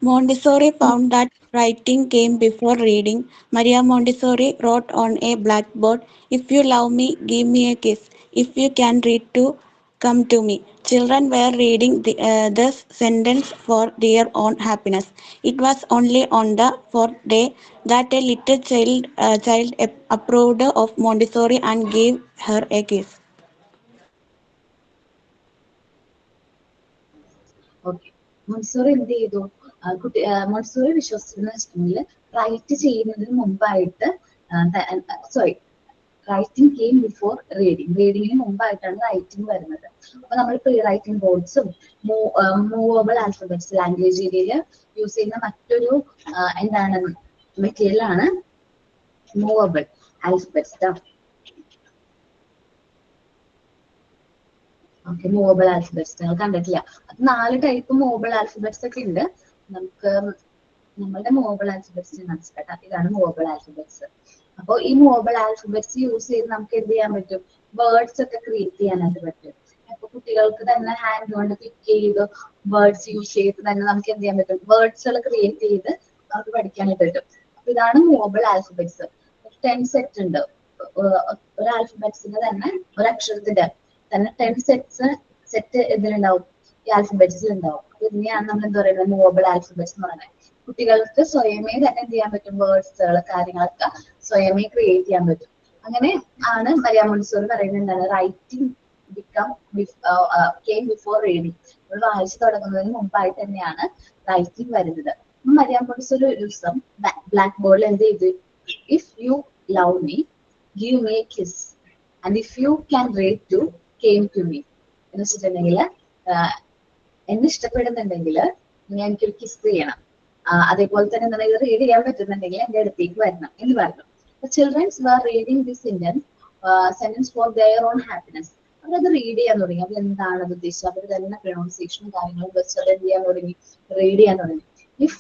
Montessori found that writing came before reading. Maria Montessori wrote on a blackboard, "If you love me, give me a kiss. If you can read too, come to me." Children were reading this sentence for their own happiness. It was only on the fourth day that a little child approved of Montessori and gave her a kiss. Okay, Montessori എന്ത് ചെയ്തു, മോണ്ടിസോറി വിശ്വസിച്ചെന്ന് വെച്ചിട്ടുണ്ടെങ്കിൽ റൈറ്റ് ചെയ്യുന്നതിന് മുമ്പായിട്ട് റൈറ്റിംഗ് കെയിം ബിഫോർ റീഡിങ്, റീഡിങ്ങിന് മുമ്പായിട്ടാണ് റൈറ്റിംഗ് വരുന്നത്. അപ്പൊ നമ്മൾ പ്രീ റൈറ്റിംഗ് ബോർഡ്സും മൂവബിൾ ആൽഫബറ്റ്സ് ലാംഗ്വേജ് ഏരിയയിൽ യൂസ് ചെയ്യുന്ന മറ്റൊരു എന്താണ് മെറ്റീരിയൽ ആണ് movable alphabets. Okay, movable alphabets നിങ്ങൾ കണ്ടിട്ടില്ല. അത് 4 ടൈപ്പ് മൂവബിൾ ആൽഫബറ്റ്സ് ഒക്കെ ഉണ്ട്. നമുക്ക് നമ്മളുടെ മൂവബിൾ ആൽഫബറ്റ്സ് മനസ്സിലാക്കാം. ഇതാണ് മൂവബിൾ ആൽഫബറ്റ്സ്. അപ്പോൾ ഈ മൂവബിൾ ആൽഫബറ്റ്സ് യൂസ് ചെയ്ത് നമുക്ക് എന്ത് ചെയ്യാൻ പറ്റും, വേർഡ്സ് ഒക്കെ ക്രിയേറ്റ് ചെയ്യാനായിട്ട് പറ്റും. അപ്പൊ കുട്ടികൾക്ക് തന്നെ ഹാൻഡ് കൊണ്ട് പിക്ക് ചെയ്ത് വേർഡ്സ് യൂസ് ചെയ്ത് തന്നെ നമുക്ക് എന്ത് ചെയ്യാൻ പറ്റും, വേർഡ്സുകൾ ക്രിയേറ്റ് ചെയ്ത് നമുക്ക് പഠിക്കാനായിട്ട് പറ്റും. അപ്പൊ ഇതാണ് മൂവബിൾ ആൽഫബറ്റ്സ്. 10 സെറ്റ് ഉണ്ട്. ഒരു ആൽഫബറ്റ്സിന് തന്നെ ഒരു അക്ഷരത്തിന്റെ തന്നെ 10 സെറ്റ് ഇതിലുണ്ടാവും, ഈ ആൽഫബറ്റ്സിൽ ഉണ്ടാവും. ഇതിനെയാണ് നമ്മൾ എന്താ പറയുന്നത്, മൂവബിൾ ആൽഫബറ്റ്സ് എന്ന് പറയുന്നത്. കുട്ടികൾക്ക് സ്വയമേ തന്നെ എന്ത് ചെയ്യാൻ പറ്റും, വേർഡ്സുകൾ കാര്യങ്ങളൊക്കെ സ്വയമേ ക്രിയേറ്റ് ചെയ്യാൻ പറ്റും. അങ്ങനെ ആണ് മരിയ മോണ്ടിസോറി പറയുന്നത് എന്താണ്, റൈറ്റിംഗ് കെയിം ബിഫോർ റീഡിങ്. നമ്മൾ വായിച്ചു തുടങ്ങുന്നതിന് മുമ്പായിട്ട് തന്നെയാണ് റൈറ്റിംഗ് വരുന്നത്. മരിയ മോണ്ടിസോറി ഒരു ദിവസം ബ്ലാക്ക് ബോർഡിൽ എന്ത് ചെയ്തു, if you love me give me a kiss and if you can read to came to me എന്ന് വെച്ചിട്ടുണ്ടെങ്കിൽ എന്നെ ഇഷ്ടപ്പെടുന്നുണ്ടെങ്കിൽ ഞാൻ എനിക്കൊരു കിസ് ചെയ്യണം, അതേപോലെ തന്നെ എന്താണ് റീഡ് ചെയ്യാൻ പറ്റുന്നുണ്ടെങ്കിൽ എന്റെ അടുത്തേക്ക് വരണം എന്ന് പറഞ്ഞു. Childrens were reading this sentence for their own happiness. അവരത് റീഡ് ചെയ്യാൻ തുടങ്ങി. അവർ എന്താണ് അത് ഉദ്ദേശിച്ചത്, അവർ തന്നെ പ്രൊണൗൺസിയേഷനും കാര്യങ്ങളും വെച്ച് അത് എന്ത് ചെയ്യാൻ തുടങ്ങി, റീഡ് ചെയ്യാൻ തുടങ്ങി. If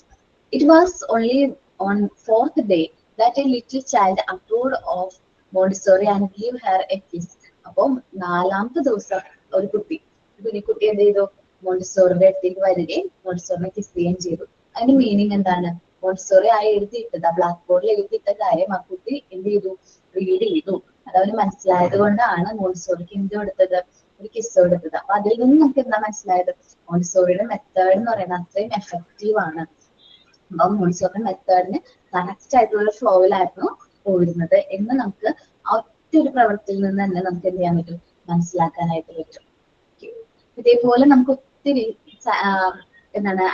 it was only on 4th day that a little child approved of Montessori and gave her a kiss. അപ്പം 4ാമത്തെ ദിവസം ഒരു കുട്ടി എന്ത് ചെയ്തു, മോണ്ടിസോറിന്റെ അടുത്തേക്ക് വരികയും മോണ്ടിസോറിനെ കിസ് ചെയ്യുകയും ചെയ്തു. അതിന്റെ മീനിങ് എന്താണ്, മോണ്ടിസോറി ആ എഴുതിയിട്ടത്, ആ ബ്ലാക്ക് ബോർഡിൽ എഴുതിയിട്ട കാര്യം ആ കുട്ടി എന്ത് ചെയ്തു, റീഡ് ചെയ്തു. അത് അവന് മനസ്സിലായത് കൊണ്ടാണ് മോണ്ടിസോറിക്ക് എന്ത് കൊടുത്തത്, ഒരു കിസ് കൊടുത്തത്. അപ്പൊ അതിൽ നിന്ന് നമുക്ക് എന്താ മനസ്സിലായത്, മോണ്ടിസോറിയുടെ മെത്തേഡ് എന്ന് പറയുന്നത് അത്രയും എഫക്റ്റീവ് ആണ്. അപ്പൊ മോണ്ടിസോറിയുടെ മെത്തേഡിന് കറക്റ്റ് ആയിട്ടുള്ള ഫ്ലോയിലായിരുന്നു പോയിരുന്നത് എന്ന് നമുക്ക് ആ ഒറ്റൊരു പ്രവൃത്തിയിൽ നിന്ന് തന്നെ നമുക്ക് എന്ത് ചെയ്യാൻ പറ്റും, മനസ്സിലാക്കാനായിട്ട് പറ്റും. ഇതേപോലെ നമുക്ക് ഒത്തിരി എന്താണ്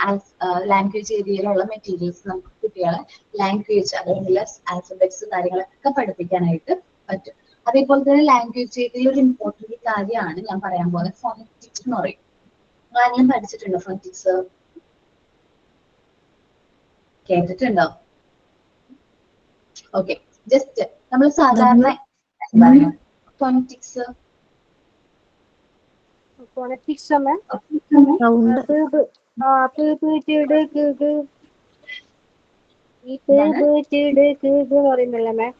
ലാംഗ്വേജ് ഏരിയയിലുള്ള മെറ്റീരിയൽസ് നമുക്ക് കുട്ടികളെ ലാംഗ്വേജ് അല്ലെങ്കിൽ ആൽഫബറ്റ്സ് കാര്യങ്ങളൊക്കെ പഠിപ്പിക്കാനായിട്ട് പറ്റും. അതേപോലെ തന്നെ ലാംഗ്വേജ് ഏരിയയിൽ ഒരു ഇമ്പോർട്ടന്റ് കാര്യമാണ് ഞാൻ പറയാൻ പോകുന്നത്, ഫോണറ്റിക്സ് എന്ന് പറയും. ആരെങ്കിലും പഠിച്ചിട്ടുണ്ടോ ഫോണറ്റിക്സ്, കേട്ടിട്ടുണ്ടോ? ഓക്കെ, ജസ്റ്റ് നമ്മൾ സാധാരണ ഫോണറ്റിക്സ് പറയുന്നില്ല മാം.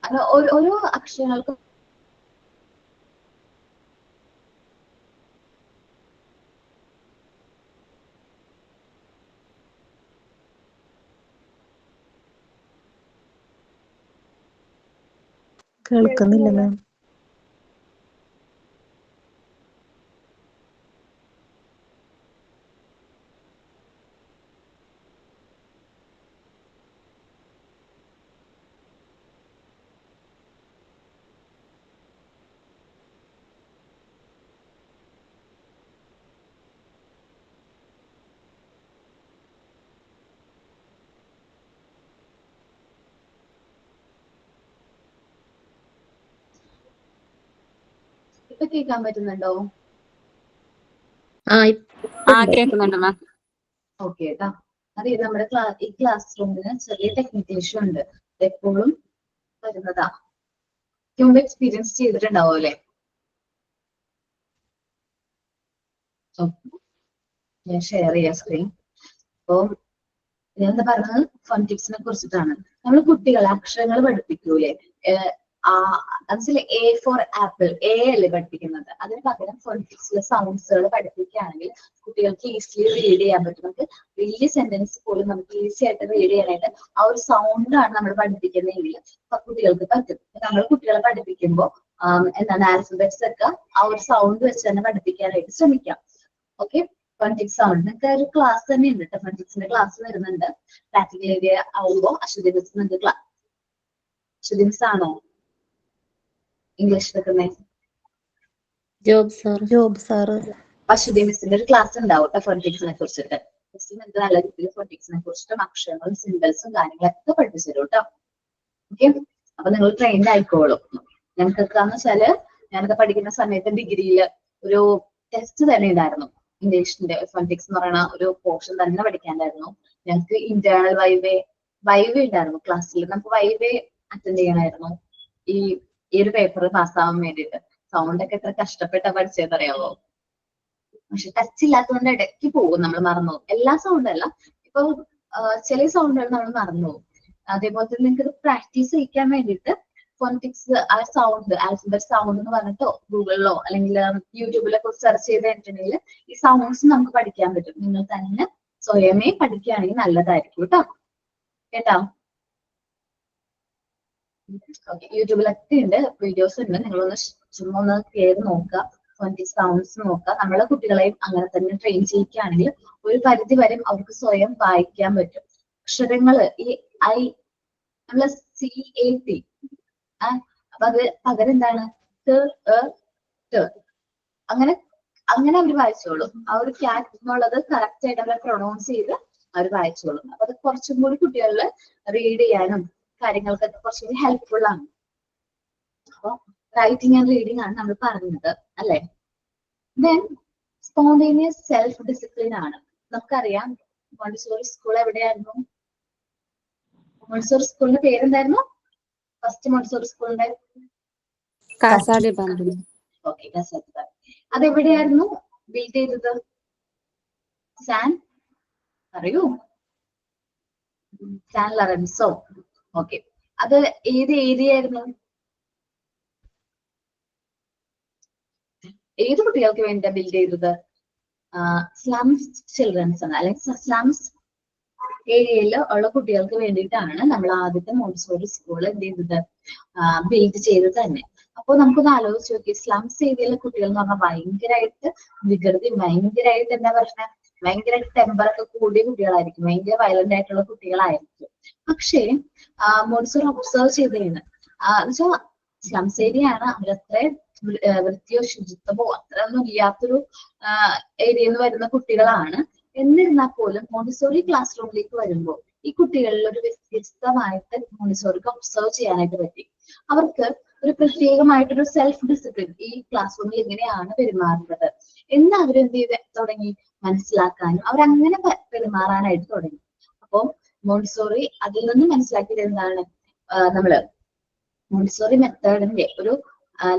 നമ്മള് ഓരോ അക്ഷരങ്ങൾക്കും കേൾക്കുന്നില്ല മാം. ഇപ്പൊ കേൾക്കാൻ പറ്റുന്നുണ്ടോ? കേൾക്കുന്നുണ്ട് മാം. ഓക്കെ കേട്ടാ. അതെ, നമ്മുടെ ഈ ക്ലാസ് റൂമിന് ചെറിയ ടെക്നിക്കൽ ഇഷ്യൂ ഉണ്ട്, എപ്പോഴും വരുന്നതാ. മുമ്പ് എക്സ്പീരിയൻസ് ചെയ്തിട്ടുണ്ടാവും അല്ലെ? ഞാൻ ഷെയർ ചെയ്യാം സ്ക്രീൻ. അപ്പൊ ഞാൻ എന്താ പറഞ്ഞത്, ഫോണറ്റിക്സിനെ കുറിച്ചിട്ടാണ്. നമ്മൾ കുട്ടികളെ അക്ഷരങ്ങൾ പഠിപ്പിക്കൂലേ, മനസ്സിലെ എ ഫോർ ആപ്പിൾ, എ അല്ലേ പഠിപ്പിക്കുന്നത്. അതിന് പകരം ഫോണറ്റിക്സിലെ സൗണ്ട്സുകൾ പഠിപ്പിക്കുകയാണെങ്കിൽ കുട്ടികൾക്ക് ഈസിലി റീഡ് ചെയ്യാൻ പറ്റും. നമുക്ക് വലിയ സെന്റൻസ് പോലും നമുക്ക് ഈസി ആയിട്ട് റീഡ് ചെയ്യാനായിട്ട് ആ ഒരു സൗണ്ടാണ് നമ്മൾ പഠിപ്പിക്കുന്നതെങ്കിൽ കുട്ടികൾക്ക് പറ്റും. നമ്മൾ കുട്ടികളെ പഠിപ്പിക്കുമ്പോൾ എന്താണ് ആൽഫബറ്റ്സ് ഒക്കെ ആ ഒരു സൗണ്ട് വെച്ച് തന്നെ പഠിപ്പിക്കാനായിട്ട് ശ്രമിക്കാം. ഓക്കെ, ഫോണറ്റിക്സ് സൗണ്ട് നിങ്ങൾക്ക് ഒരു ക്ലാസ് തന്നെ ഉണ്ട് കേട്ടോ. ഫോണറ്റിക്സിന്റെ ക്ലാസ് വരുന്നുണ്ട്. പ്രാക്ടിക്കൽ ഏരിയ ആവുമ്പോൾ അശ്വതി മിസ് നിങ്ങൾക്ക് ക്ലാസ്. അശ്വതി മിസ് ആണോ ഇംഗ്ലീഷ് എടുക്കുന്നത്? ജോബ് സാറ്. അശ്വതി മിസ്സിന്റെ ഒരു ക്ലാസ് ഉണ്ടാവും കേട്ടോ ഫോണറ്റിക്സിനെ കുറിച്ചിട്ട്. മിസ്സിന് നല്ല രീതിയിൽ ഫോണറ്റിക്സിനെ കുറിച്ചിട്ടും അക്ഷരങ്ങളും സിംബൽസും കാര്യങ്ങളൊക്കെ പഠിപ്പിച്ചു തരും കേട്ടോ. ഓക്കെ, അപ്പൊ നിങ്ങൾ ട്രെയിൻഡ് ആയിക്കോളും. ഞങ്ങൾക്കൊക്കെ എന്ന് വെച്ചാല് ഞാനൊക്കെ പഠിക്കുന്ന സമയത്ത് ഡിഗ്രിയിൽ ഒരു ടെസ്റ്റ് തന്നെ ഉണ്ടായിരുന്നു. ഇംഗ്ലീഷിന്റെ ഫോണറ്റിക്സ് എന്ന് പറയുന്ന ഒരു പോർഷൻ തന്നെ പഠിക്കാനായിരുന്നു. ഞങ്ങൾക്ക് ഇന്റേണൽ വൈവേ ഉണ്ടായിരുന്നു ക്ലാസ്സിൽ. നമുക്ക് വൈവേ അറ്റൻഡ് ചെയ്യണമായിരുന്നു ഈ ഒരു പേപ്പർ പാസ്സാവാൻ വേണ്ടിയിട്ട്. സൗണ്ട് ഒക്കെ എത്ര കഷ്ടപ്പെട്ടാ പഠിച്ചതെന്നറിയാവോ? പക്ഷെ ടച്ച് ഇല്ലാത്തതുകൊണ്ട് ഇടയ്ക്ക് പോകും, നമ്മൾ മറന്നു പോകും. എല്ലാ സൗണ്ടും അല്ല, ഇപ്പൊ ചില സൗണ്ടുകൾ നമ്മൾ മറന്നു പോകും. അതേപോലെ തന്നെ നിങ്ങൾക്ക് പ്രാക്ടീസ് ചെയ്യിക്കാൻ വേണ്ടിയിട്ട് ഫോണറ്റിക്സ് ആ സൗണ്ട്, ആൽഫബറ്റ് സൗണ്ട് എന്ന് പറഞ്ഞിട്ടോ ഗൂഗിളിലോ അല്ലെങ്കിൽ യൂട്യൂബിലൊക്കെ സെർച്ച് ചെയ്ത് കഴിഞ്ഞിട്ടുണ്ടെങ്കിൽ ഈ സൗണ്ട്സ് നമുക്ക് പഠിക്കാൻ പറ്റും. നിങ്ങൾ തന്നെ സ്വയമേ പഠിക്കുകയാണെങ്കിൽ നല്ലതായിരിക്കും കേട്ടോ. കേട്ടോ? ഓക്കെ, യൂട്യൂബിലൊക്കെ ഉണ്ട്, വീഡിയോസ് ഉണ്ട്. നിങ്ങളൊന്ന് ചുമ്മാ ഒന്ന് കയറി നോക്കുക, ഫോണറ്റിക്സ് സൗണ്ട്സ് നോക്കുക. നമ്മളെ കുട്ടികളെയും അങ്ങനെ തന്നെ ട്രെയിൻ ചെയ്യിക്കുകയാണെങ്കിൽ ഒരു പരിധി വരെ അവർക്ക് സ്വയം വായിക്കാൻ പറ്റും. അക്ഷരങ്ങള് ഈ ഐ നമ്മളെ CAT അപ്പൊ അത് പകരം എന്താണ് അങ്ങനെ അങ്ങനെ അവർ വായിച്ചോളും. ആ ഒരു ക്യാറ്റ് എന്നുള്ളത് കറക്റ്റ് ആയിട്ട് അവരെ പ്രൊണൗൺസ് ചെയ്ത് അവർ വായിച്ചോളും. അപ്പൊ അത് കുറച്ചും കൂടി കുട്ടികളിൽ റീഡ് ചെയ്യാനും കാര്യങ്ങൾക്കൊക്കെ കുറച്ചുകൂടി ഹെൽപ്ഫുൾ ആണ്. അപ്പൊ റൈറ്റിംഗ് ആൻഡ് റീഡിംഗ് ആണ് നമ്മൾ പറഞ്ഞത് അല്ലെ? ദെൻ സ്പോണ്ടേനിയസ് സെൽഫ് ഡിസിപ്ലിൻ ആണ്. നമുക്കറിയാം മോണ്ടിസോറി സ്കൂൾ എവിടെയായിരുന്നു? മോണ്ടിസോറി സ്കൂളിന്റെ പേരെന്തായിരുന്നു? ഫസ്റ്റ് മോണ്ടിസോറി സ്കൂളിന്റെ കാസാടി ബന്ധു. ഓക്കെ, കാസാടി ബന്ധു. അതെവിടെയായിരുന്നു ബിൽഡ് ചെയ്തത്? സാൻ അറിയൂ? സാൻ ലറൻസോ. ഓക്കെ, അത് ഏത് ഏരിയ ആയിരുന്നു? ഏത് കുട്ടികൾക്ക് വേണ്ടി ബിൽഡ് ചെയ്തത്? സ്ലംസ് ചിൽഡ്രൻസ് ആണ്, അല്ലെങ്കിൽ സ്ലംസ് ഏരിയയിൽ ഉള്ള കുട്ടികൾക്ക് വേണ്ടിയിട്ടാണ് നമ്മൾ ആദ്യത്തെ മോണ്ടിസോറി സ്കൂൾ എന്ത് ചെയ്തത്? ബിൽഡ് ചെയ്തത് തന്നെ. അപ്പൊ നമുക്കൊന്ന് ആലോചിച്ച് നോക്കി, സ്ലംസ് ഏരിയയിലെ കുട്ടികൾ എന്ന് പറഞ്ഞാൽ ഭയങ്കരമായിട്ട് വികൃതി, ഭയങ്കരമായിട്ട് എന്താ പറയുക, ഭയങ്കരമായിട്ട് ടെമ്പറൊക്കെ കൂടിയ കുട്ടികളായിരിക്കും, ഭയങ്കര വയലന്റ് ആയിട്ടുള്ള കുട്ടികളായിരിക്കും. പക്ഷേ മോണ്ടിസോറി ഒബ്സർവ് ചെയ്തതാണ് എന്നുവെച്ചാൽ സ്ലംസ് ഏരിയ ആണ്, അവരത്ര വൃത്തിയോ ശുചിത്വമോ അത്രയൊന്നും ഇല്ലാത്തൊരു ഏരിയയിൽ നിന്ന് വരുന്ന കുട്ടികളാണ്. എന്നിരുന്നാൽ പോലും മോണ്ടിസോറി ക്ലാസ് റൂമിലേക്ക് വരുമ്പോൾ ഈ കുട്ടികളിൽ ഒരു വ്യത്യസ്തമായിട്ട് മോണ്ടിസോറിക്ക് ഒബ്സർവ് ചെയ്യാനായിട്ട് പറ്റി. അവർക്ക് ഒരു പ്രത്യേകമായിട്ടൊരു സെൽഫ് ഡിസിപ്ലിൻ, ഈ ക്ലാസ് റൂമിൽ എങ്ങനെയാണ് പെരുമാറുന്നത് എന്ന് അവരെന്ത് ചെയ്ത് തുടങ്ങി മനസ്സിലാക്കാനും അവരങ്ങനെ പെരുമാറാനായിട്ട് തുടങ്ങി. അപ്പോൾ മോണ്ടിസോറി അതിൽ നിന്ന് മനസ്സിലാക്കിയത് എന്താണ്, നമ്മള് മോണ്ടിസോറി മെത്തേഡിന്റെ ഒരു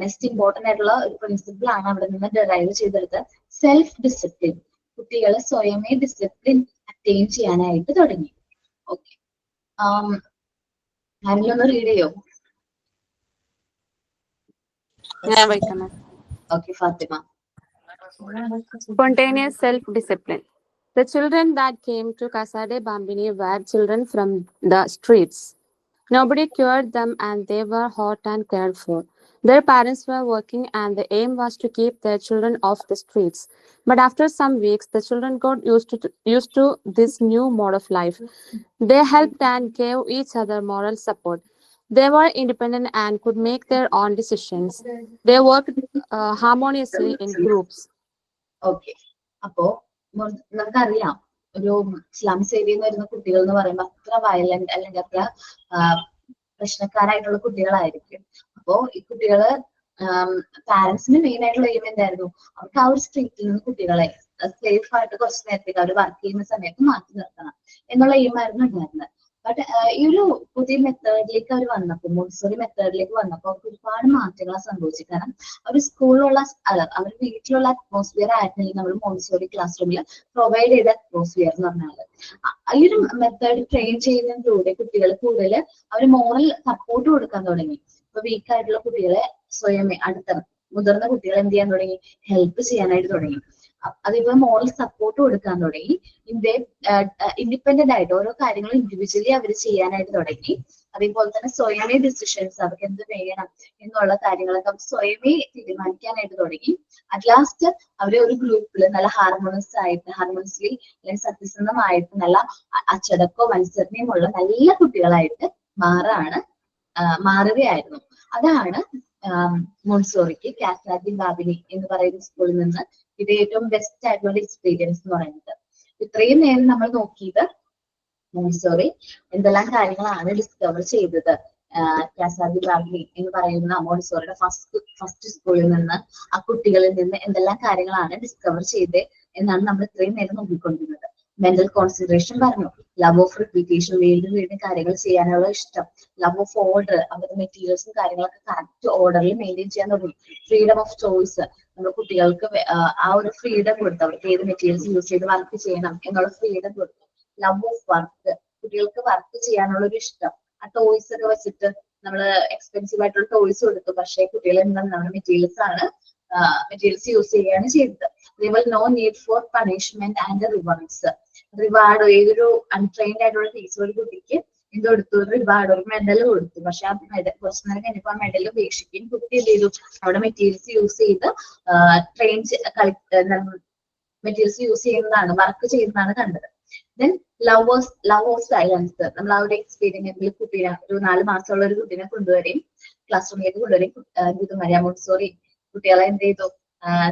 നെക്സ്റ്റ് ഇമ്പോർട്ടന്റ് ആയിട്ടുള്ള ഒരു പ്രിൻസിപ്പിൾ ആണ് അവിടെ നിന്ന് ഡെറൈവ് ചെയ്തെടുത്ത സെൽഫ് ഡിസിപ്ലിൻ. കുട്ടികൾ സ്വയമേ ഡിസിപ്ലിൻ അറ്റൈൻ ചെയ്യാനായിട്ട് തുടങ്ങി. ഓക്കെ, ആരെങ്കിലും ഒന്ന് റീഡ് ചെയ്യോ? ഞാൻ വായിക്കാം. Okay, Fatima. Spontaneous self-discipline. The children that came to Casa de Bambini were children from the streets. Nobody cured them and they were hot and cared for. Their parents were working and the aim was to keep their children off the streets. But after some weeks, the children got used to this new mode of life. They helped and gave each other moral support. They were independent and could make their own decisions. They worked harmoniously in groups. Okay, അപ്പോ നമുക്കറിയാം ഒരു ഇസ്ലാമിക് ഏരിയയിൽ നിന്ന് വരുന്ന കുട്ടികൾ എന്ന് പറയുമ്പോൾ അത്ര വയലന്റ് അല്ലെങ്കിൽ അത്ര പ്രശ്നക്കാരായിട്ടുള്ള കുട്ടികളായിരിക്കും. അപ്പോ ഈ കുട്ടികള് പാരന്റ്സിന് മെയിൻ ആയിട്ടുള്ള എയിം എന്തായിരുന്നു, അവർക്ക് ആ ഒരു സ്ട്രീറ്റിൽ നിന്ന് കുട്ടികളെ സേഫ് ആയിട്ട് കുറച്ച് നേരത്തേക്ക് അവർ വർക്ക് ചെയ്യുന്ന സമയത്ത് മാറ്റി നിർത്തണം എന്നുള്ള എയിമായിരുന്നു ഉണ്ടായിരുന്നത്. ബട്ട് ഈ ഒരു പുതിയ മെത്തേഡിലേക്ക് അവർ വന്നപ്പോൾ, മോണ്ടിസോറി മെത്തേഡിലേക്ക് വന്നപ്പോൾ അവർക്ക് ഒരുപാട് മാറ്റങ്ങൾ സംഭവിച്ചു. കാരണം അവർ സ്കൂളിലുള്ള അവർ വീട്ടിലുള്ള അറ്റ്മോസ്ഫിയർ ആയിരുന്നില്ല നമ്മൾ മോണ്ടിസോറി ക്ലാസ് റൂമിൽ പ്രൊവൈഡ് ചെയ്ത അറ്റ്മോസ്ഫിയർ എന്ന് പറഞ്ഞാൽ. ഈ ഒരു മെത്തേഡ് ട്രെയിൻ ചെയ്യുന്നതിലൂടെ കുട്ടികൾ കൂടുതൽ അവർ മോറൽ സപ്പോർട്ട് കൊടുക്കാൻ തുടങ്ങി. ഇപ്പൊ വീക്ക് ആയിട്ടുള്ള കുട്ടികളെ സ്വയമേ മുതിർന്ന കുട്ടികളെ എന്ത് ചെയ്യാൻ തുടങ്ങി, ഹെൽപ്പ് ചെയ്യാനായിട്ട് തുടങ്ങി. അതേപോലെ മോറൽ സപ്പോർട്ട് കൊടുക്കാൻ തുടങ്ങി. ഇൻഡിപെൻഡന്റ് ആയിട്ട് ഓരോ കാര്യങ്ങളും ഇൻഡിവിജ്വലി അവർ ചെയ്യാനായിട്ട് തുടങ്ങി. അതേപോലെ തന്നെ സ്വയമേ ഡിസിഷൻസ് അവർക്ക് എന്ത് ചെയ്യണം എന്നുള്ള കാര്യങ്ങളൊക്കെ അവർ സ്വയമേ തീരുമാനിക്കാനായിട്ട് തുടങ്ങി. അറ്റ് ലാസ്റ്റ് അവരെ ഒരു ഗ്രൂപ്പിൽ നല്ല ഹാർമോണിയസ്ലി അല്ലെങ്കിൽ സത്യസന്ധമായിട്ട് നല്ല അച്ചടക്കവും അനുസരണയും ഉള്ള നല്ല കുട്ടികളായിട്ട് മാറുകയായിരുന്നു. അതാണ് മോണ്ടിസോറിക്ക് കാസ ഡി ബാബിനി എന്ന് പറയുന്ന സ്കൂളിൽ നിന്ന് ഇത് ഏറ്റവും ബെസ്റ്റ് ആയിട്ടുള്ള എക്സ്പീരിയൻസ് എന്ന് പറയുന്നത്. ഇത്രയും നേരം നമ്മൾ നോക്കിയത് മോണ്ടിസോറി എന്തെല്ലാം കാര്യങ്ങളാണ് ഡിസ്കവർ ചെയ്തത്. കാസ ഡി ബാബിനി എന്ന് പറയുന്ന മോണ്ടിസോറിയുടെ ഫസ്റ്റ് സ്കൂളിൽ നിന്ന് ആ കുട്ടികളിൽ നിന്ന് എന്തെല്ലാം കാര്യങ്ങളാണ് ഡിസ്കവർ ചെയ്തത് എന്നാണ് നമ്മൾ ഇത്രയും നേരം നോക്കിക്കൊണ്ടിരുന്നത്. മെന്റൽ കോൺസെൻട്രേഷൻ പറഞ്ഞു, ലവ് ഓഫ് റിപ്പീറ്റേഷൻ, വീണ്ടും വീണ്ടും കാര്യങ്ങൾ ചെയ്യാനുള്ള ഇഷ്ടം, ലവ് ഓഫ് ഓർഡർ, അവരുടെ മെറ്റീരിയൽസും കാര്യങ്ങളൊക്കെ കറക്റ്റ് ഓർഡറിൽ മെയിൻറ്റെയിൻ ചെയ്യാൻ തുടങ്ങി. ഫ്രീഡം ഓഫ് ചോയ്സ്, നമ്മൾ കുട്ടികൾക്ക് ആ ഒരു ഫ്രീഡം കൊടുത്തു, അവർക്ക് ഏത് മെറ്റീരിയൽസ് യൂസ് ചെയ്ത് വർക്ക് ചെയ്യണം എന്നുള്ള ഫ്രീഡം കൊടുത്തു. ലവ് ഓഫ് വർക്ക്, കുട്ടികൾക്ക് വർക്ക് ചെയ്യാനുള്ള ഒരു ഇഷ്ടം. ആ ടോയ്സ് ഒക്കെ വെച്ചിട്ട് നമ്മൾ എക്സ്പെൻസീവ് ആയിട്ടുള്ള ടോയ്സ് കൊടുത്തു, പക്ഷേ കുട്ടികൾ എന്താണ് നമ്മുടെ മെറ്റീരിയൽസ് യൂസ് ചെയ്യുകയാണ് ചെയ്തത്. അതേപോലെ no need for punishment and rewards. Reward ഏതൊരു അൺട്രെയിൻഡ് ആയിട്ടുള്ള ടീച്ചർ ഒരു കുട്ടിക്ക് എന്ത് കൊടുത്തു, റിവാർഡ് ഒരു മെഡൽ കൊടുത്തു. പക്ഷെ ആ മെഡൽ കുറച്ച് നേരം കഴിഞ്ഞപ്പോൾ ആ മെഡൽ ഉപേക്ഷിക്കുകയും കുട്ടി എന്ത് ചെയ്തു, അവിടെ മെറ്റീരിയൽസ് യൂസ് ചെയ്ത് മെറ്റീരിയൽസ് യൂസ് ചെയ്യുന്നതാണ്, വർക്ക് ചെയ്യുന്നതാണ് കണ്ടത്. ദെൻ ലവ് ഓഫ് സൈലൻസ്, നമ്മൾ ആ ഒരു എക്സ്പീരിയൻസിൽ കുട്ടീനെ ഒരു 4 മാസമുള്ള ഒരു കുട്ടീനെ കൊണ്ടുവരെയും ക്ലാസ് റൂമിലേക്ക് കൊണ്ടുവരെയും മരിയ മോണ്ടിസോറി കുട്ടികളെ എന്ത് ചെയ്തു,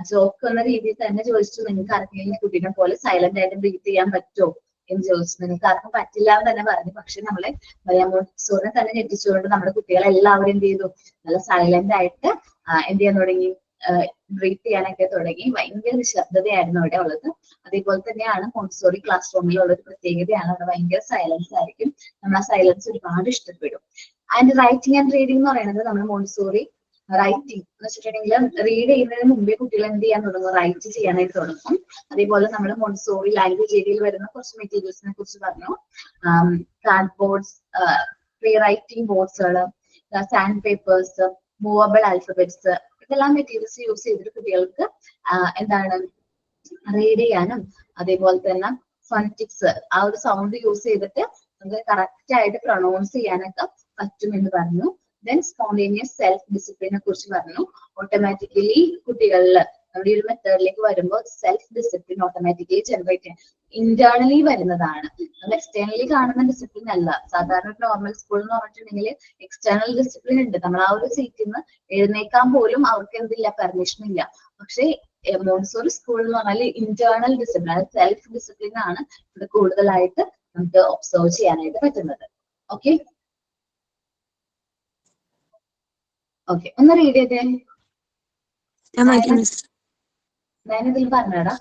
ജോക്ക് എന്ന രീതിയിൽ തന്നെ ചോദിച്ചു, നിങ്ങൾക്ക് ആർക്കെങ്കിലും കുട്ടീനെ പോലെ സൈലന്റ് ആയിട്ട് ബ്രീത്ത് ചെയ്യാൻ പറ്റുമോ എന്ന് ചോദിച്ചു. നിങ്ങൾക്ക് ആർക്കും പറ്റില്ല എന്ന് തന്നെ പറഞ്ഞു. പക്ഷെ നമ്മളെ മരിയ മോണ്ടിസോറിനെ തന്നെ ഞെട്ടിച്ചുകൊണ്ട് നമ്മുടെ കുട്ടികളെ എല്ലാവരും എന്ത് ചെയ്തു, നല്ല സൈലന്റ് ആയിട്ട് എന്ത് ചെയ്യാൻ തുടങ്ങി, ബ്രീത്ത് ചെയ്യാനൊക്കെ തുടങ്ങി. ഭയങ്കര നിശബ്ദതയായിരുന്നു അവിടെ ഉള്ളത്. അതേപോലെ തന്നെയാണ് മോണ്ടിസോറി ക്ലാസ് റൂമിലുള്ള ഒരു പ്രത്യേകതയാണ്, അവിടെ ഭയങ്കര സൈലൻസ് ആയിരിക്കും. നമ്മൾ ആ സൈലൻസ് ഒരുപാട് ഇഷ്ടപ്പെടും. ആൻഡ് റൈറ്റിംഗ് ആൻഡ് റീഡിംഗ് എന്ന് പറയുന്നത് നമ്മൾ മോണ്ടിസോറി റൈറ്റിംഗ് എന്ന് വെച്ചിട്ടുണ്ടെങ്കിൽ റീഡ് ചെയ്യുന്നതിന് മുമ്പേ കുട്ടികൾ എന്ത് ചെയ്യാൻ തുടങ്ങും, റൈറ്റ് ചെയ്യാനായിട്ട് തുടങ്ങും. അതേപോലെ നമ്മൾ മോണ്ടിസോറി ലാംഗ്വേജ് ഏരിയയിൽ വരുന്ന കുറച്ച് മെറ്റീരിയൽസിനെ കുറിച്ച് പറഞ്ഞു. കാർഡ് ബോർഡ്സ്, ഫ്രീ റൈറ്റിംഗ് ബോർഡ്സുകൾ, സാൻഡ് പേപ്പേഴ്സ്, മൂവബിൾ ആൽഫബറ്റ്സ്, ഇതെല്ലാം മെറ്റീരിയൽസ് യൂസ് ചെയ്തിട്ട് കുട്ടികൾക്ക് എന്താണ് റീഡ് ചെയ്യാനും അതേപോലെ തന്നെ ഫോണറ്റിക്സ് ആ ഒരു സൗണ്ട് യൂസ് ചെയ്തിട്ട് നമുക്ക് കറക്റ്റ് ആയിട്ട് പ്രൊണൗൺസ് ചെയ്യാനൊക്കെ പറ്റുമെന്ന് പറഞ്ഞു. ദെൻ സ്പോണ്ടേനിയസ് സെൽഫ് ഡിസിപ്ലിനെ കുറിച്ച് പറഞ്ഞു. ഓട്ടോമാറ്റിക്കലി കുട്ടികളിൽ നമ്മുടെ ഈ ഒരു മെത്തേഡിലേക്ക് വരുമ്പോൾ സെൽഫ് ഡിസിപ്ലിൻ ഓട്ടോമാറ്റിക്കലി ജനറേറ്റ് ചെയ്യാൻ ഇന്റേണലി വരുന്നതാണ്. നമ്മൾ എക്സ്റ്റേണലി കാണുന്ന ഡിസിപ്ലിൻ അല്ല. സാധാരണ നോർമൽ സ്കൂൾ എന്ന് പറഞ്ഞിട്ടുണ്ടെങ്കിൽ എക്സ്റ്റേണൽ ഡിസിപ്ലിൻ ഉണ്ട്. നമ്മൾ ആ ഒരു സീറ്റിൽ നിന്ന് എഴുന്നേക്കാൻ പോലും അവർക്ക് എന്തില്ല, പെർമിഷൻ ഇല്ല. പക്ഷേ മോണ്ടിസോറി സ്കൂൾ എന്ന് പറഞ്ഞാൽ ഇന്റേണൽ ഡിസിപ്ലിൻ, അതായത് സെൽഫ് ഡിസിപ്ലിൻ ആണ് ഇവിടെ കൂടുതലായിട്ട് നമുക്ക് ഒബ്സർവ് ചെയ്യാനായിട്ട് പറ്റുന്നത്. ഓക്കെ, ഒന്ന് റീഡ് ചെയ്തേ. ഞാനിതിൽ പറഞ്ഞടാ.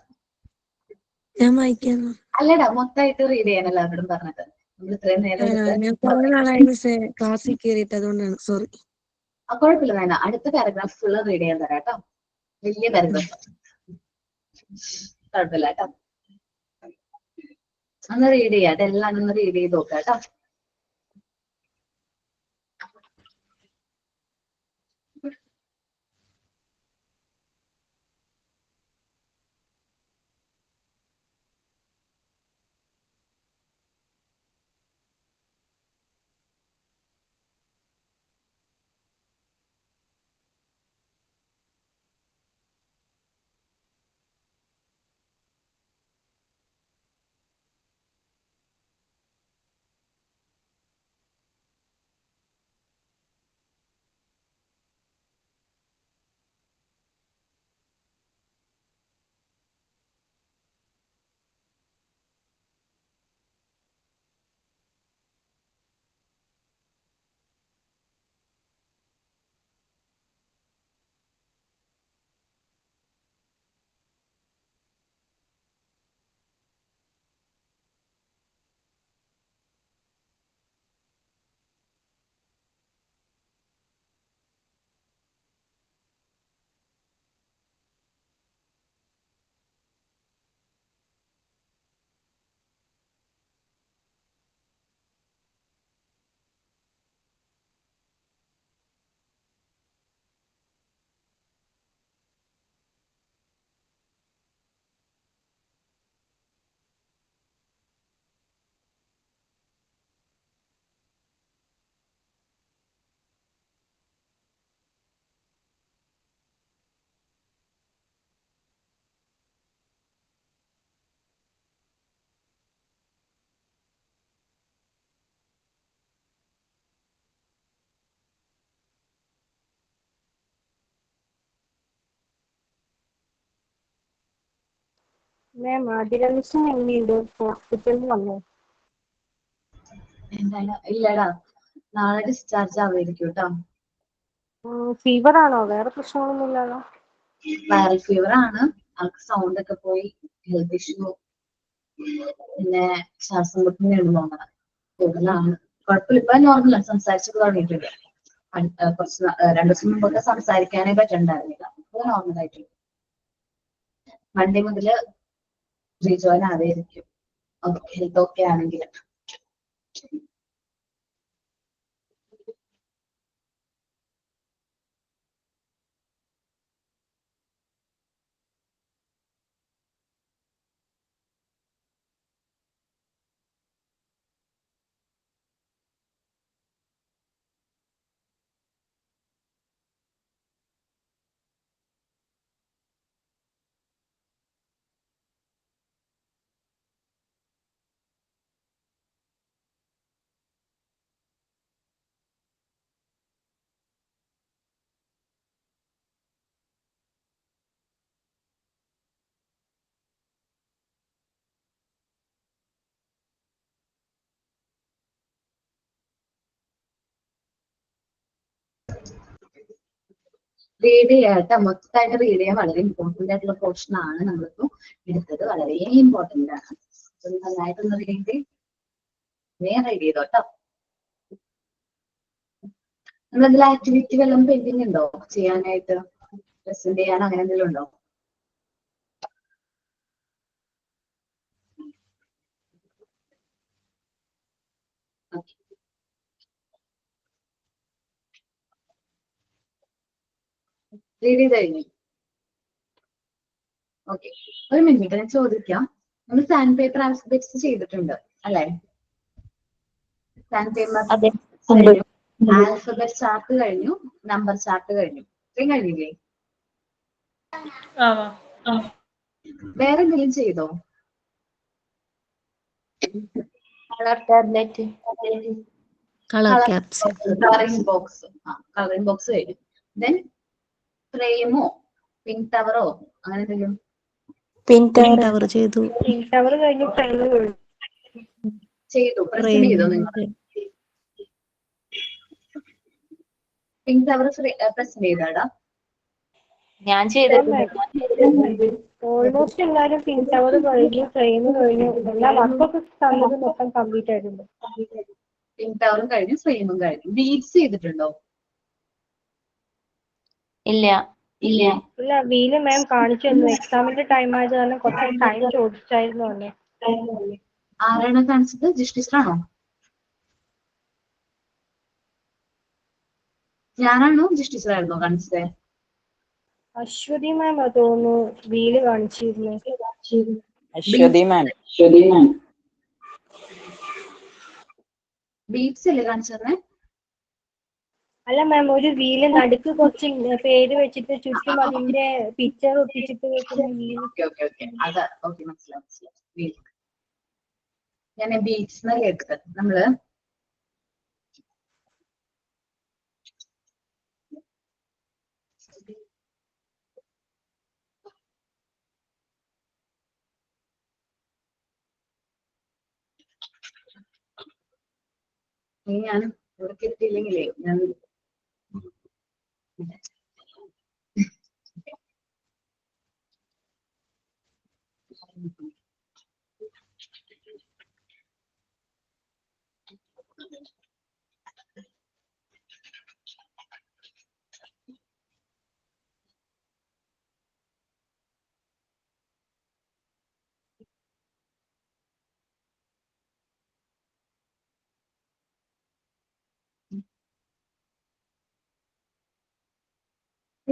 ഞാൻ വായിക്കാമോ? അല്ലടാ, മൊത്തമായിട്ട് റീഡ് ചെയ്യാൻ എല്ലാവരോടും പറഞ്ഞത്. നമ്മൾ ഇത്രയും നേരം എടുത്ത് ഞാൻ കുറെ നാളായി മിസ്സേ ക്ലാസ്സിൽ കയറിയിട്ട്, അതുകൊണ്ടാണ്. സോറി. കുഴപ്പമില്ല, വേണ്ട. അടുത്ത പാരഗ്രാഫ് ഫുള്ള് റീഡ് ചെയ്യാൻ തരാം കേട്ടോ. വലിയ പാരഗ്രാഫ്, കുഴപ്പമില്ല കേട്ടോ. ഒന്ന് റീഡ് ചെയ്യാം, അതെല്ലാം ഒന്ന് റീഡ് ചെയ്ത് നോക്കാം കേട്ടോ. മാം, ആതിര മിസ് എങ്ങനെയുണ്ട്? ഹോസ്പിറ്റലിൽ വന്നോ? എന്താണ്? ഇല്ലടാ, നാളെ ഡിസ്ചാർജ് ആവുമായിരിക്കും കേട്ടോ. ഫീവർ ആണോ? വേറെ പ്രശ്നങ്ങളൊന്നും ഇല്ലല്ലോ? വൈറൽ ഫീവർ ആണ്. ആൾക്ക് സൗണ്ട് ഒക്കെ പോയി, ഹെൽത്ത് ഇഷ്യൂ, പിന്നെ ശ്വാസം മുട്ടുന്നുണ്ട്. കൂടുതലാണ്. കുഴപ്പമില്ല, ഇപ്പൊ നോർമലാണ്, സംസാരിച്ചൊക്കെ തുടങ്ങിയിട്ടുണ്ട്. കുറച്ച് 2 ദിവസം മുമ്പൊക്കെ സംസാരിക്കാനേ പറ്റണ്ടായിരുന്നില്ല. ഇപ്പൊ നോർമൽ ആയിട്ടുണ്ട്. മൺഡേ മുതല് റീജോയിൻ ആവായിരിക്കും, ഹെൽത്ത് ഓക്കെ ആണെങ്കിൽ. റീഡ് ചെയ്യാട്ടോ, മൊത്തമായിട്ട് റീഡ് ചെയ്യാൻ വളരെ ഇമ്പോർട്ടന്റ് ആയിട്ടുള്ള പോർഷൻ ആണ് നമ്മളിപ്പോ എടുത്തത്. വളരെ ഇമ്പോർട്ടന്റ് ആണ്. നന്നായിട്ടൊന്ന് റീഡ് ചെയ്തോട്ടോ. നമ്മളതിൽ ആക്ടിവിറ്റി വല്ലതും പെൻഡിങ് ഉണ്ടോ ചെയ്യാനായിട്ട്? പ്രസന്റ് ചെയ്യാൻ അങ്ങനെ എന്തെങ്കിലും ഉണ്ടോ? റീഡ് ചെയ്ത് കഴിഞ്ഞു. ഓക്കെ, ഒരു മിനിറ്റ് ഞാൻ ചോദിക്കാം. നമ്മൾ സാൻഡ് പേപ്പർ ആൽഫബറ്റ്സ് ചെയ്തിട്ടുണ്ട് അല്ലെ? സാൻഡ് പേപ്പർ ആൽഫബറ്റ് ചാർട്ട് കഴിഞ്ഞു, നമ്പർ ചാർട്ട് കഴിഞ്ഞു. ഇത്രയും കഴിഞ്ഞില്ലേ? വേറെ എന്തെങ്കിലും ചെയ്തോ? Colour tablet, colouring box. Colouring box കഴിഞ്ഞു. ദെൻ ഫ്രെയിമോ പിങ്ക് ടവറോ അങ്ങനെ എന്തെങ്കിലും ടവർ ചെയ്തു. ടവർ കഴിഞ്ഞു, ഫ്രെയിം കഴിഞ്ഞു. ചെയ്തു, പ്രസന്റ് ചെയ്തോ നിങ്ങൾ? പിങ്ക് ടവർ പ്രസന്റ് ചെയ്താടാ? ഞാൻ ചെയ്തിട്ടുണ്ട്. ഓൾമോസ്റ്റ് എല്ലാവരും പിൻ ടവർ കഴിഞ്ഞു, ഫ്രെയിം കഴിഞ്ഞു, എല്ലാ വർക്കൊക്കെ തന്നത് മൊത്തം കംപ്ലീറ്റ് ആയിട്ടുണ്ട്. പിങ്ക് ടവറും കഴിഞ്ഞു, ഫ്രെയിമും കഴിഞ്ഞു. ബീഡ്സ് ചെയ്തിട്ടുണ്ടോ? ഇല്ല. ഇല്ല, വീല് മാം കാണിച്ചു തന്നു. എക്സാമിന്റെ ടൈം ആയത് കാരണം കുറച്ച് ടൈം ചോദിച്ചായിരുന്നു അല്ലേ. ആരാണ് കാണിച്ചത്? ജിഷ് ടീച്ചറാണോ? ഞാനാണോ ജിഷ് ടീച്ചറായിരുന്നോ കാണിച്ചത്? അശ്വതി മാം തോന്നുന്നു വീല് കാണിച്ചിരുന്നു. ബീഡ്സ് അല്ലേ കാണിച്ചത്? അല്ല മാം, ഒരു വീല് നടുക്ക് കുറച്ച് പേര് വെച്ചിട്ട് ചുറ്റും അതിന്റെ പിക്ചർ ഒട്ടിച്ചിട്ട് വെക്കുന്ന വീല്. ഓക്കെ അതാ. ഓക്കെ, മനസ്സിലായി. ഞാൻ ബീഡ്സ് എന്ന് കേട്ടത്. നമ്മള് ഞാൻ ഇവിടെ കിട്ടിയില്ലെങ്കിലേ ഞാൻ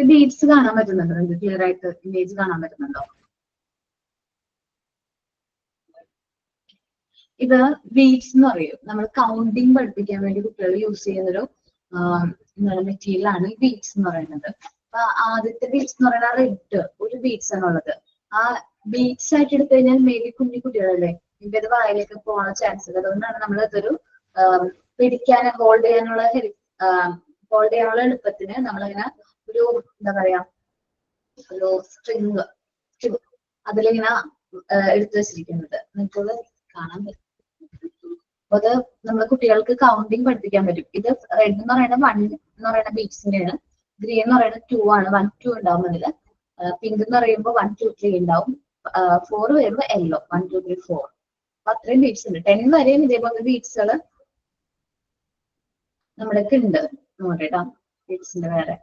ബീഡ്സ് കാണാൻ പറ്റുന്നുണ്ടോ? ക്ലിയർ ആയിട്ട് ഇമേജ് കാണാൻ പറ്റുന്നുണ്ടോ? ഇത് ബീഡ്സ് എന്ന് പറയും. നമ്മൾ കൗണ്ടിങ് പഠിപ്പിക്കാൻ വേണ്ടി കുട്ടികൾ യൂസ് ചെയ്യുന്നൊരു മെറ്റീരിയൽ ആണ് ഈ ബീഡ്സ് എന്ന് പറയുന്നത്. അപ്പൊ ആദ്യത്തെ ബീഡ്സ് എന്ന് പറയുന്നത് റെഡ് ഒരു ബീഡ്സ് ആണുള്ളത്. ആ ബീഡ്സ് ആയിട്ട് എടുത്തു കഴിഞ്ഞാൽ മേബി കുഞ്ഞു കുട്ടികളല്ലേ, ഇതിന്റെ അത് വായിലേക്ക് പോകാനുള്ള ചാൻസ് ഉണ്ട്. അതുകൊണ്ടാണ് നമ്മൾ ഇതൊരു പിടിക്കാൻ ഹോൾഡ് ചെയ്യാനുള്ള എളുപ്പത്തിന് നമ്മളിങ്ങനെ ഒരു എന്താ പറയാ ഒരു സ്ട്രിങ് അതിലിങ്ങനെ എടുത്തു വെച്ചിരിക്കുന്നത്. നിങ്ങൾക്കത് കാണാൻ പറ്റും. അപ്പൊ അത് നമ്മള് കുട്ടികൾക്ക് കൗണ്ടിങ് പഠിപ്പിക്കാൻ പറ്റും. ഇത് റെഡ് എന്ന് പറയുന്നത് 1 എന്ന് പറയുന്ന ബീഡ്സിന്റെയാണ്. ഗ്രീൻ എന്ന് പറയുന്നത് 2 ആണ്. 1, 2 ഉണ്ടാവും അതില്. പിങ്ക് എന്ന് പറയുമ്പോൾ 1, 2, 3 ഉണ്ടാവും. 4 വരുമ്പോൾ യെല്ലോ 1, 2, 3, 4. അപ്പൊ അത്രയും ബീഡ്സ് ഉണ്ട്. 10 വരെയും ഇതേപോലെ ബീഡ്സുകള് നമ്മുടെയൊക്കെ ഉണ്ട്. നോക്കട്ടാ ബീഡ്സിന്റെ വേറെ.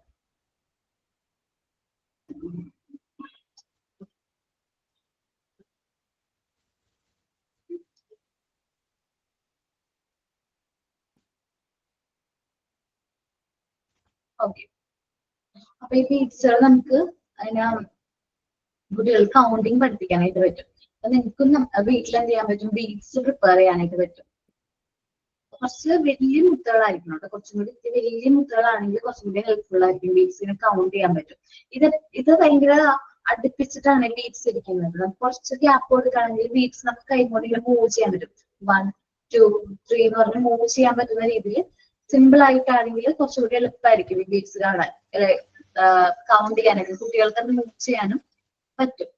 ഓക്കെ, അപ്പൊ ഈ ബീഡ്സുകൾ നമുക്ക് അതിനെ കുട്ടികൾക്ക് കൗണ്ടിങ് പഠിപ്പിക്കാനായിട്ട് പറ്റും. അപ്പൊ നിങ്ങൾക്കും വീട്ടിൽ എന്ത് ചെയ്യാൻ പറ്റും? ബീഡ്സ് പ്രിപ്പയർ ചെയ്യാനായിട്ട് പറ്റും. കുറച്ച് വലിയ മുത്തുകളായിരിക്കണം കേട്ടോ. കുറച്ചും കൂടി വലിയ മുത്തുകളാണെങ്കിൽ കുറച്ചും കൂടി ഹെൽപ്ഫുൾ ആയിരിക്കും. ബീഡ്സിനെ കൗണ്ട് ചെയ്യാൻ പറ്റും. ഇത് ഭയങ്കര അടുപ്പിച്ചിട്ടാണ് ബീഡ്സ് ഇരിക്കുന്നത്. കുറച്ച് ഗ്യാപ്പ് കൊടുക്കുകയാണെങ്കിൽ ബീഡ്സ് നമുക്ക് കൈ കൊണ്ട് ഇങ്ങനെ മൂവ് ചെയ്യാൻ പറ്റും. 1, 2, 3 എന്ന് പറഞ്ഞ് മൂവ് ചെയ്യാൻ പറ്റുന്ന രീതിയിൽ സിമ്പിൾ ആയിട്ടാണെങ്കിൽ കുറച്ചുകൂടി എളുപ്പമായിരിക്കും ഈ ബീഡ്സ് കാണാൻ, കൗണ്ട് ചെയ്യാനൊക്കെ. കുട്ടികൾക്ക് അത് മൂവ് ചെയ്യാനും പറ്റും.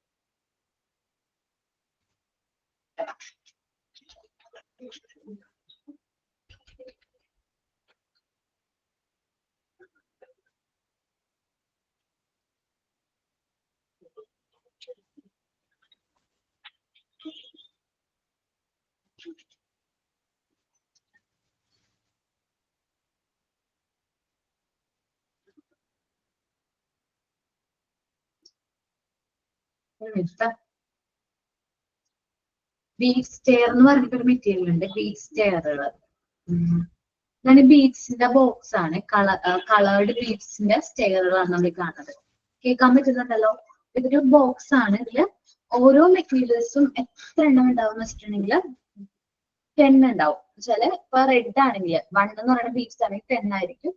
ബീഡ് സ്റ്റെയർ എന്ന് പറഞ്ഞിട്ടൊരു മെറ്റീരിയൽ ഉണ്ട്. ബീഡ് സ്റ്റെയറുകൾ ഇതാണ് ബീഡ്സിന്റെ ബോക്സ് ആണ്. കളേർഡ് ബീഡ്സിന്റെ സ്റ്റെയറുകളാണ് നമ്മൾ കാണുന്നത്. കേൾക്കാൻ പറ്റുന്നുണ്ടല്ലോ? ഇതൊരു ബോക്സ് ആണ്. ഇതില് ഓരോ മെറ്റീരിയൽസും എത്ര എണ്ണം ഉണ്ടാവും എന്ന് വെച്ചിട്ടുണ്ടെങ്കിൽ 10 ഉണ്ടാവും. വെച്ചാല് ഇപ്പൊ റെഡ് ആണെങ്കിൽ 1 എന്ന് പറയുന്ന ബീഡ്സ് ആണെങ്കിൽ 10 ആയിരിക്കും.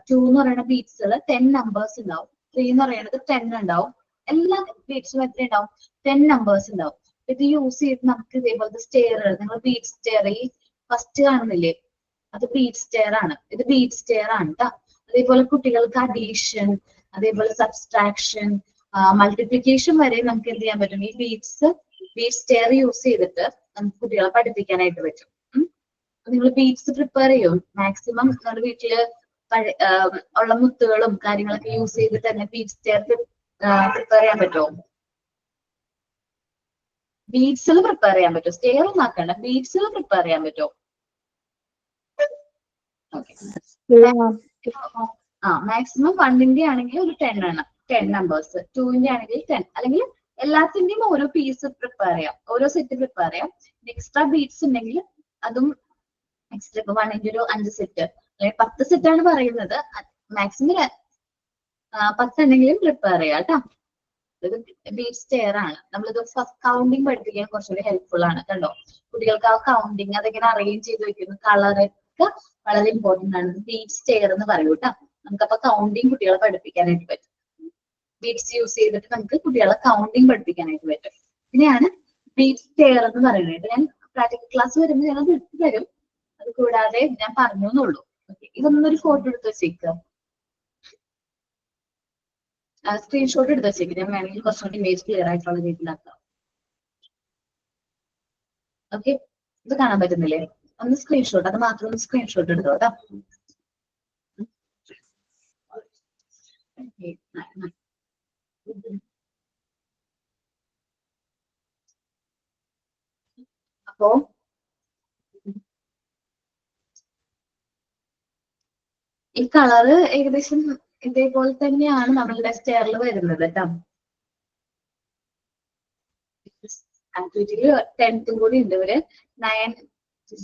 2 എന്ന് പറയുന്ന ബീഡ്സുകൾ 10 നമ്പേഴ്സ് ഉണ്ടാവും. 3 എന്ന് പറയുന്നത് 10 ഉണ്ടാവും. എല്ലാ ബീഡ്സും എത്ര ഉണ്ടാവും? 10 നമ്പേഴ്സ് ഉണ്ടാവും. ഇത് യൂസ് ചെയ്ത് നമുക്ക് ഇതേപോലത്തെ സ്റ്റെയറുകൾ, നിങ്ങൾ ബീഡ് സ്റ്റെയർ ഈ ഫസ്റ്റ് കാണുന്നില്ലേ, അത് ബീഡ് സ്റ്റെയർ ആണ്. ഇത് ബീഡ് സ്റ്റെയർ ആണ് കേട്ടോ. അതേപോലെ കുട്ടികൾക്ക് അഡീഷൻ, അതേപോലെ സബ്സ്ട്രാക്ഷൻ, മൾട്ടിപ്ലിക്കേഷൻ വരെ നമുക്ക് എന്ത് ചെയ്യാൻ പറ്റും? ഈ ബീഡ് സ്റ്റെയർ യൂസ് ചെയ്തിട്ട് നമുക്ക് കുട്ടികളെ പഠിപ്പിക്കാനായിട്ട് പറ്റും. നിങ്ങൾ ബീഡ്സ് പ്രിപ്പയർ ചെയ്യും മാക്സിമം നിങ്ങളുടെ വീട്ടില് ഉള്ള മുത്തുകളും കാര്യങ്ങളൊക്കെ യൂസ് ചെയ്തിട്ട് തന്നെ ബീഡ് സ്റ്റെയർ പ്രിപ്പയർ ചെയ്യാൻ പറ്റുമോ? ബീഡ്സിൽ പ്രിപ്പയർ ചെയ്യാൻ പറ്റുമോ? സ്റ്റെയർ ഒന്നും ആക്കണ്ട, ബീഡ്സിൽ പ്രിപ്പയർ ചെയ്യാൻ പറ്റുമോ? ഓക്കെ. മാക്സിമം 1ന്റെ ആണെങ്കിൽ ഒരു 10 ആണ്, 10 നമ്പേഴ്സ്. 2ന്റെ ആണെങ്കിൽ 10, അല്ലെങ്കിൽ എല്ലാത്തിന്റെയും ഓരോ പീസ് പ്രിപ്പയർ ചെയ്യാം, ഓരോ സെറ്റ് പ്രിപ്പയർ ചെയ്യാം. എക്സ്ട്രാ ബീഡ്സ് ഉണ്ടെങ്കിൽ അതും എക്സ്ട്രാ. ഇപ്പൊ 1ന്റെ ഒരു 5 സെറ്റ് അല്ലെങ്കിൽ 10 സെറ്റ് ആണ് പറയുന്നത്. മാക്സിമം 10 ഉണ്ടെങ്കിലും പ്രിപ്പയർ ചെയ്യാം കേട്ടോ. ഇത് ബീഡ് സ്റ്റെയർ ആണ്. നമ്മളിത് ഫസ്റ്റ് കൗണ്ടിങ് പഠിപ്പിക്കാൻ കുറച്ചുകൂടി ഹെൽപ്ഫുൾ ആണ്. കണ്ടോ, കുട്ടികൾക്ക് ആ കൗണ്ടിങ് അതെങ്ങനെ അറേഞ്ച് ചെയ്ത് വെക്കുന്നു, കളറൊക്കെ വളരെ ഇമ്പോർട്ടന്റ് ആണ്. ബീഡ് സ്റ്റെയർ എന്ന് പറയൂ കേട്ടോ. നമുക്കപ്പൊ കൗണ്ടിങ് കുട്ടികളെ പഠിപ്പിക്കാനായിട്ട് പറ്റും. ബീഡ്സ് യൂസ് ചെയ്തിട്ട് നമുക്ക് കുട്ടികളെ കൗണ്ടിങ് പഠിപ്പിക്കാനായിട്ട് പറ്റും. ഇതിനെയാണ് ബീഡ് സ്റ്റെയർ എന്ന് പറയുന്നത്. ഞാൻ പ്രാക്ടിക്കൽ ക്ലാസ് വരുമ്പോൾ ഞാനത് എടുത്തു തരും. അത് കൂടാതെ ഞാൻ പറഞ്ഞു എന്നുള്ളൂ. ഓക്കെ, ഇതൊന്നൊരു ഫോട്ടോ എടുത്ത് വെച്ചേക്കുക, സ്ക്രീൻഷോട്ട് എടുത്ത് വെച്ചേക്കുക. ഞാൻ വേണമെങ്കിൽ കുറച്ചുകൂടി ഇമേജ് ക്ലിയർ ആയിട്ടുള്ള രീതിയിലാക്കാം. ഓക്കെ, ഇത് കാണാൻ പറ്റുന്നില്ലേ? ഒന്ന് സ്ക്രീൻഷോട്ട്, അത് മാത്രം ഒന്ന് സ്ക്രീൻഷോട്ട് എടുത്തോ കേട്ടോ. അപ്പോ ഈ കളറ് ഏകദേശം ഇതേപോലെ തന്നെയാണ് നമ്മളുടെ സ്റ്റെയറിൽ വരുന്നത് കേട്ടോ. ആക്ടിവിറ്റിയിൽ 10th കൂടി ഉണ്ട്. ഇവര് 9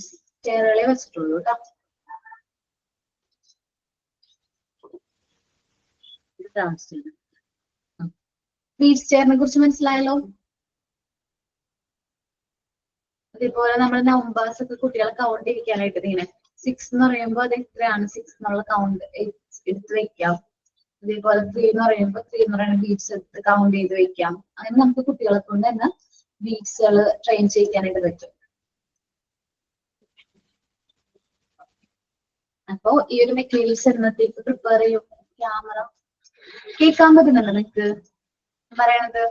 സ്റ്റെയറുകളെ വെച്ചിട്ടുള്ളൂ കേട്ടോ. ബീഡ് സ്റ്റെയറിനെ കുറിച്ച് മനസ്സിലായല്ലോ. അതേപോലെ നമ്മൾ നമ്പേഴ്സ് ഒക്കെ കുട്ടികളെ കൗണ്ട് ചെയ്യിക്കാനായിട്ട് ഇങ്ങനെ 6 എന്ന് പറയുമ്പോൾ അത് എത്രയാണ് 6 എന്നുള്ള കൗണ്ട് എടുത്ത് വെക്കാം. അതേപോലെ 3 എന്ന് പറയുമ്പോൾ 3 എന്ന് പറയുന്ന ബീഡ്സ് എടുത്ത് കൗണ്ട് ചെയ്ത് വെക്കാം. അങ്ങനെ നമുക്ക് കുട്ടികളെ കൊണ്ട് തന്നെ ബീഡ്സുകൾ ട്രെയിൻ ചെയ്യിക്കാനായിട്ട് പറ്റും. അപ്പോ ഈ ഒരു മെറ്റീരിയൽസ് എന്നത്തേക്ക് പ്രിപ്പയർ ചെയ്യും. ക്യാമറ കേൾക്കാൻ പറ്റുന്നുണ്ടോ നിങ്ങക്ക് പറയണത്?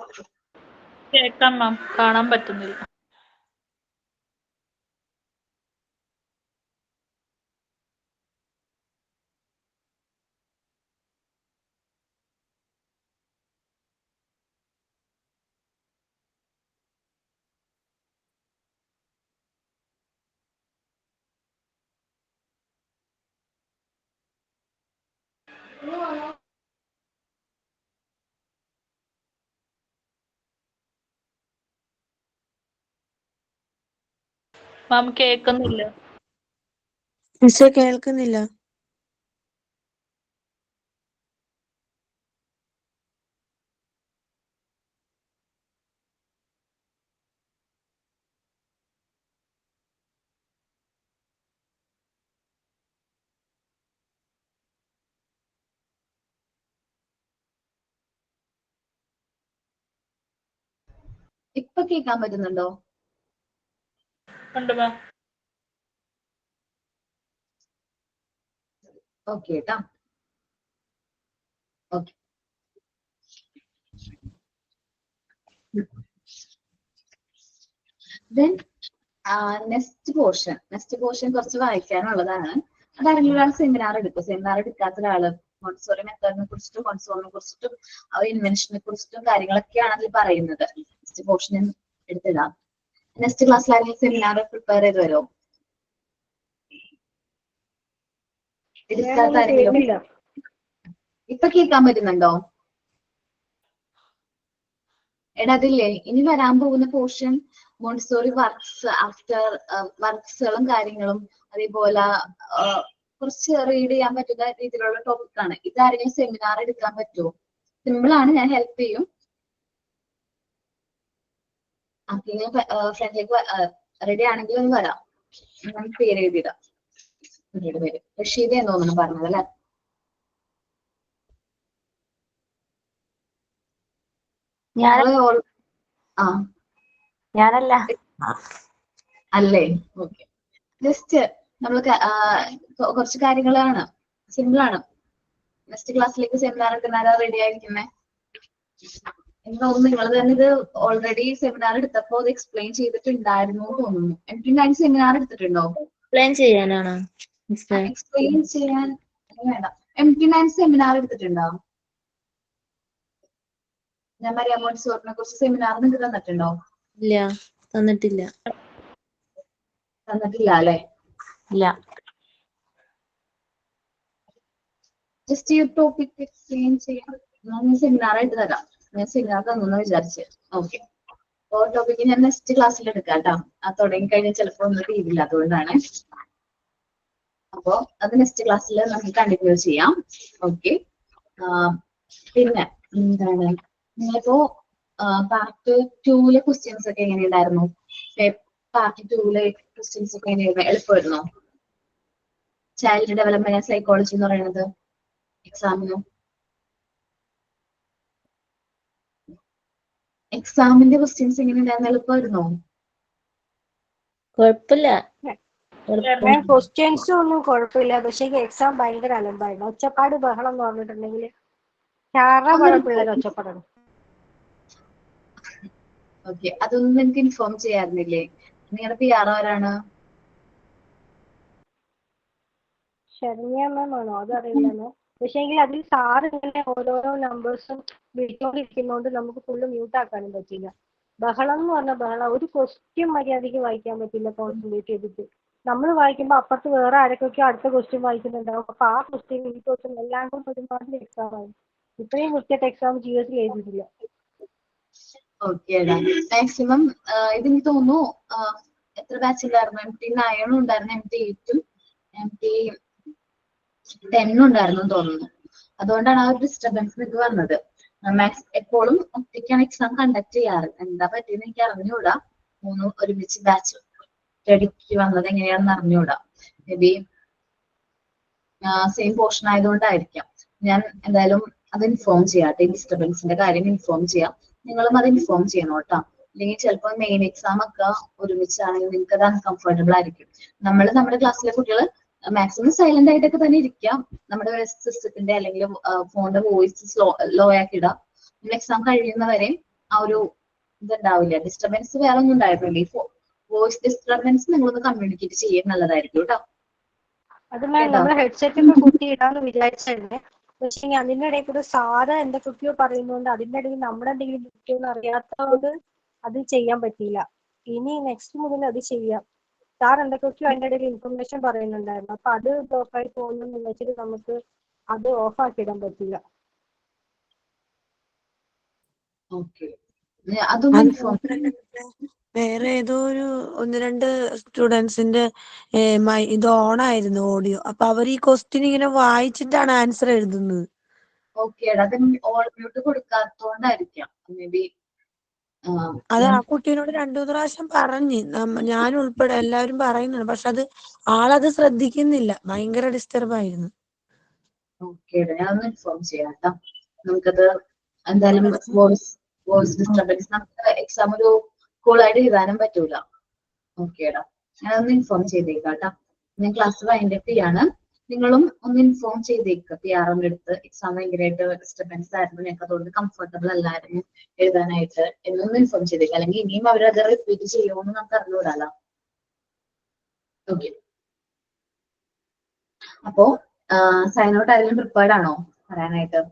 കേൾക്കാം മാം, കാണാൻ പറ്റുന്നില്ല. മാം കേൾക്കുന്നില്ല. മിസ്സേ കേൾക്കുന്നില്ല. ഇപ്പൊ കേൾക്കാൻ പറ്റുന്നുണ്ടോ? ഉണ്ട് മാം. ഓക്കെ കേട്ടോ. ഓക്കെ, ദെൻ നെക്സ്റ്റ് പോർഷൻ കുറച്ച് വായിക്കാനുള്ളതാണ്. അതാരെങ്കിലും ഒരാൾ സെമിനാർ എടുക്കും. സെമിനാർ എടുക്കാത്ത ഒരാള് മോണ്ടിസോറി മെത്തേഡിനെ കുറിച്ചിട്ടും മോണ്ടിസോറിനെ കുറിച്ചിട്ടും ആ ഇൻവെൻഷനെ കുറിച്ചിട്ടും കാര്യങ്ങളൊക്കെയാണ് അതിൽ പറയുന്നത്. Next portion എടുത്തിടാം. നെക്സ്റ്റ് ക്ലാസ്സിൽ ആരെങ്കിലും സെമിനാർ പ്രിപ്പയർ ചെയ്ത് വരുമോ? എടുക്കാത്ത ആരെങ്കിലും? ഇപ്പൊ കേൾക്കാൻ പറ്റുന്നുണ്ടോ? എടാ അതില്ലേ, ഇനി വരാൻ പോകുന്ന പോർഷൻ മോണ്ടിസോറി വർക്ക്സുകളും കാര്യങ്ങളും അതേപോലെ കുറച്ച് റീഡ് ചെയ്യാൻ പറ്റുന്ന രീതിയിലുള്ള ടോപ്പിക് ആണ്. ഇതാരെങ്കിലും സെമിനാർ എടുക്കാൻ പറ്റുമോ? സിമ്പിൾ ആണ്, ഞാൻ ഹെൽപ്പ് ചെയ്യും. ഫ്രണ്ടിലേക്ക് റെഡി ആണെങ്കിൽ ഒന്ന് വരാം. ഞാൻ പേര് എഴുതിയിടാം. പേര് റഷീദ എന്ന് തോന്നുന്നു പറഞ്ഞത് അല്ലെ? ഞാനല്ല. അല്ലേ? ഓക്കെ, ജസ്റ്റ് നമ്മൾ കുറച്ച് കാര്യങ്ങളാണ്, സിമ്പിൾ ആണ്. നെക്സ്റ്റ് ക്ലാസ്സിലേക്ക് സെമിനാർ എടുക്കുന്ന റെഡി ആയിരിക്കുന്നേ. എനിക്ക് തോന്നുന്നു നിങ്ങൾ തന്നെ ഇത് ഓൾറെഡി സെമിനാർ എടുത്തപ്പോ അത് എക്സ്പ്ലെയിൻ ചെയ്തിട്ടുണ്ടായിരുന്നു തോന്നുന്നു. M29 സെമിനാർ എടുത്തിട്ടുണ്ടോ? എക്സ്പ്ലെയിൻ ചെയ്യാനാണോ? എക്സ്പ്ലെയിൻ ചെയ്യാൻ വേണ്ട. M29 സെമിനാർ എടുത്തിട്ടുണ്ടോ? ഞാൻ മരിയ മോണ്ടിസോറിനെ കുറിച്ച് സെമിനാർ നിങ്ങൾക്ക് തന്നിട്ടുണ്ടോ? ഇല്ല, തന്നിട്ടില്ല. തന്നിട്ടില്ല അല്ലെ? ഇല്ല. ജസ്റ്റ് ഈ ടോപ്പിക് എക്സ്പ്ലെയിൻ ചെയ്യാം. ഞാൻ സെമിനാർ ആയിട്ട് തരാം. ഞാൻ സെമിനാർ തന്നു വിചാരിച്ചു. ഓക്കെ. അപ്പോൾ ടോപ്പിക്ക് ഞാൻ നെക്സ്റ്റ് ക്ലാസ്സിൽ എടുക്കാം കേട്ടോ. അത് തുടങ്ങി കഴിഞ്ഞാൽ ചിലപ്പോൾ ഒന്നും തീരില്ല, അതുകൊണ്ടാണ്. അപ്പോ അത് നെക്സ്റ്റ് ക്ലാസ്സിൽ നമുക്ക് കണ്ടിന്യൂ ചെയ്യാം. ഓക്കെ. പിന്നെ എന്താണ്, നിങ്ങളിപ്പോ പാർട്ട് 2 ക്വസ്റ്റ്യൻസ് ഒക്കെ എങ്ങനെയുണ്ടായിരുന്നു? പാർട്ട് 2 ക്വസ്റ്റ്യൻസ് ഒക്കെ എങ്ങനെയായിരുന്നു? എളുപ്പമായിരുന്നോ? ചൈൽഡ് ഡെവലപ്മെന്റ് ആൻഡ് സൈക്കോളജി എന്ന് പറയുന്നത് എക്സാമിന്റെ ക്വസ്റ്റ്യൻസ് എങ്ങനെയുണ്ടായിരുന്നു? എളുപ്പമായിരുന്നോ? കുഴപ്പമില്ല. ക്വസ്റ്റ്യൻസ് ഒന്നും കുഴപ്പമില്ല, പക്ഷേ എക്സാം ഭയങ്കര അലമ്പായിരുന്നു. ഒച്ചപ്പാട് ബഹളം എന്ന് പറഞ്ഞിട്ടുണ്ടെങ്കിൽ പിള്ളേർ ഒച്ചപ്പാടാണ്. ഓക്കെ, അതൊന്നും നിങ്ങൾക്ക് ഇൻഫോം ചെയ്യാറുന്നില്ലേ? നിങ്ങളുടെ PR ആരാണ്? ശരണ്യ മാം ആണോ? അതറിയില്ല. പക്ഷേ അതിൽ സാറ് ഇങ്ങനെ ഓരോരോ നമ്പേഴ്സും വിളിച്ചോണ്ടിരിക്കുന്നതുകൊണ്ട് നമുക്ക് ഫുള്ള് മ്യൂട്ട് ആക്കാനും പറ്റില്ല. ബഹളം എന്ന് പറഞ്ഞ ബഹളം. ഒരു ക്വസ്റ്റ്യൻ മര്യാദയ്ക്ക് വായിക്കാൻ പറ്റില്ല കോൺസെൻട്രേറ്റ് ചെയ്തിട്ട്. നമ്മൾ വായിക്കുമ്പോൾ അപ്പുറത്ത് വേറെ ആരൊക്കെയോ അടുത്ത ക്വസ്റ്റ്യൻ വായിക്കുന്നുണ്ടാവും. അപ്പൊ ആ ക്വസ്റ്റ്യൻ ഈ ക്വസ്റ്റ്യൻ എല്ലാം കൂടെ ഒരുപാട് എക്സാം ആയി. ഇത്രയും വൃത്തിയായിട്ട് എക്സാം ജീവിതത്തിൽ എഴുതിയിട്ടില്ല. ഓക്കെ, മാക്സിമം ഇതെനിക്ക് തോന്നുന്നു എത്ര ബാച്ച് ഉണ്ടായിരുന്നു? MT9 ഉണ്ടായിരുന്നു, MT8 MT10 ഉണ്ടായിരുന്നു തോന്നുന്നു. അതുകൊണ്ടാണ് ആ ഒരു ഡിസ്റ്റർബൻസ് നിങ്ങൾക്ക് വന്നത്. മാക്സ് എപ്പോഴും ഒറ്റയ്ക്കാണ് എക്സാം കണ്ടക്ട് ചെയ്യാറ്. എന്താ പറ്റിയെന്ന് എനിക്ക് അറിഞ്ഞുകൂടാ. 3 ഒരുമിച്ച് ബാച്ച് റെഡിക്ക് വന്നത് എങ്ങനെയാണെന്ന് അറിഞ്ഞുകൂടാ. മേ ബി സെയിം പോർഷൻ ആയതുകൊണ്ടായിരിക്കാം. ഞാൻ എന്തായാലും അത് ഇൻഫോം ചെയ്യാം. ഡിസ്റ്റർബൻസിന്റെ കാര്യം ഇൻഫോം ചെയ്യാം. നിങ്ങളും അത് ഇൻഫോം ചെയ്യണം കേട്ടോ. അല്ലെങ്കിൽ ചിലപ്പോൾ മെയിൻ എക്സാം ഒക്കെ ഒരുമിച്ചാണെങ്കിൽ നിങ്ങൾക്ക് അത് അൺകംഫർട്ടബിൾ ആയിരിക്കും. നമ്മുടെ ക്ലാസ്സിലെ കുട്ടികൾ മാക്സിമം സൈലന്റ് ആയിട്ടൊക്കെ തന്നെ ഇരിക്കാം. നമ്മുടെ സിസ്റ്റത്തിന്റെ അല്ലെങ്കിൽ ഫോണിന്റെ വോയിസ് ലോ ആക്കി ഇടാം. എക്സാം കഴിയുന്നവരെ ആ ഒരു ഇതുണ്ടാവില്ല. ഡിസ്റ്റർബൻസ് വേറെ ഒന്നും ഉണ്ടായിരുന്നില്ല. ഈ വോയിസ് ഡിസ്റ്റർബൻസ് നിങ്ങളൊന്ന് കമ്മ്യൂണിക്കേറ്റ് ചെയ്യാൻ നല്ലതായിരിക്കും കേട്ടോ. അത് നമ്മൾ ഹെഡ്സെറ്റ് ഒക്കെ കുത്തി ഇടാന്ന് വിചാരിച്ചതന്നെ. പക്ഷേ അതിന്റെ ഇടയിൽ കൂടെ സാറ് എന്തൊക്കെയോ പറയുന്നുണ്ട്. അതിന്റെ ഇടയിൽ നമ്മുടെ എന്തെങ്കിലും കിട്ടിയോന്ന് അറിയാത്തതുകൊണ്ട് അത് ചെയ്യാൻ പറ്റിയില്ല. ഇനി നെക്സ്റ്റ് മുതൽ അത് ചെയ്യാം. സാർ എന്തൊക്കെയോ അതിന്റെ ഇടയിൽ ഇൻഫർമേഷൻ പറയുന്നുണ്ടായിരുന്നു. അപ്പൊ അത് ബ്ലോക്കായി പോകുന്നു വെച്ചിട്ട് നമുക്ക് അത് ഓഫ് ആക്കി ഇടാൻ പറ്റില്ല. വേറെ ഏതോ ഒരു 1-2 സ്റ്റുഡൻസിന്റെ ഇത് ഓൺ ആയിരുന്നു ഓഡിയോ. അപ്പൊ അവർ ഈ ക്വസ്റ്റ്യൻ ഇങ്ങനെ വായിച്ചിട്ടാണ് ആൻസർ എഴുതുന്നത്. അത് ഓൾ മ്യൂട്ട് കൊടുക്കാത്തോണ്ടായിരിക്കാം. മേ ബി അത് ആ കുട്ടീനോട് 2-3 പ്രാവശ്യം പറഞ്ഞ്, ഞാൻ ഉൾപ്പെടെ എല്ലാവരും പറയുന്നുണ്ട്. പക്ഷെ ആളത് ശ്രദ്ധിക്കുന്നില്ല. ഭയങ്കര ഡിസ്റ്റർബ് ആയിരുന്നു. ഓക്കെ, ഞാനൊന്ന് ഇൻഫോം ചെയ്യാം കേട്ടോ. നമുക്കത് എന്തായാലും വോയിസ് ഡിസ്റ്റർബൻസ് നമുക്ക് എക്സാം ഒരു കൂളായിട്ട് എഴുതാനും പറ്റൂല. ഓക്കേടാ, ഞാനൊന്ന് ഇൻഫോം ചെയ്തേക്കാം കേട്ടോ. ഞാൻ ക്ലാസ് വൈൻഡപ്പ് ചെയ്യാണ്. നിങ്ങളും ഒന്ന് ഇൻഫോം ചെയ്തേക്കുക. PR എടുത്ത് എക്സാം ഭയങ്കരമായിട്ട് ഡിസ്റ്റർബൻസ് ആയിരുന്നു, ഞങ്ങൾക്ക് അതുകൊണ്ട് കംഫർട്ടബിൾ അല്ലായിരുന്നു എഴുതാനായിട്ട് എന്നൊന്ന് ഇൻഫോം ചെയ്തേക്കുക. അല്ലെങ്കിൽ ഇനിയും അവരത് റിപ്പീറ്റ് ചെയ്യുമെന്ന് നമുക്ക് അറിഞ്ഞുകൂടാലോ. ഓക്കെ, അപ്പോ സൈൻ ഔട്ട് ആയാലും പ്രിപ്പയർഡ് ആണോ പറയാനായിട്ട്?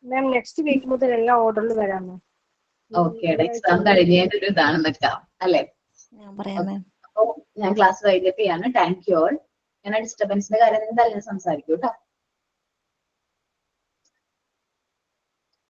മാം നെക്സ്റ്റ് വീക്ക് മുതൽ എല്ലാ ഓർഡറിൽ വരാമോ? ഓക്കെ, എക്സാം കഴിഞ്ഞതിന്റെ ഒരു ഇതാണ് നിൽക്കാം അല്ലെ? അപ്പോ ഞാൻ ക്ലാസ് വൈൻഡപ്പ് ചെയ്യാണ്. Thank you all. ഞാൻ ഡിസ്റ്റർബൻസിന്റെ കാര്യം എന്തായാലും സംസാരിക്കും കേട്ടോ.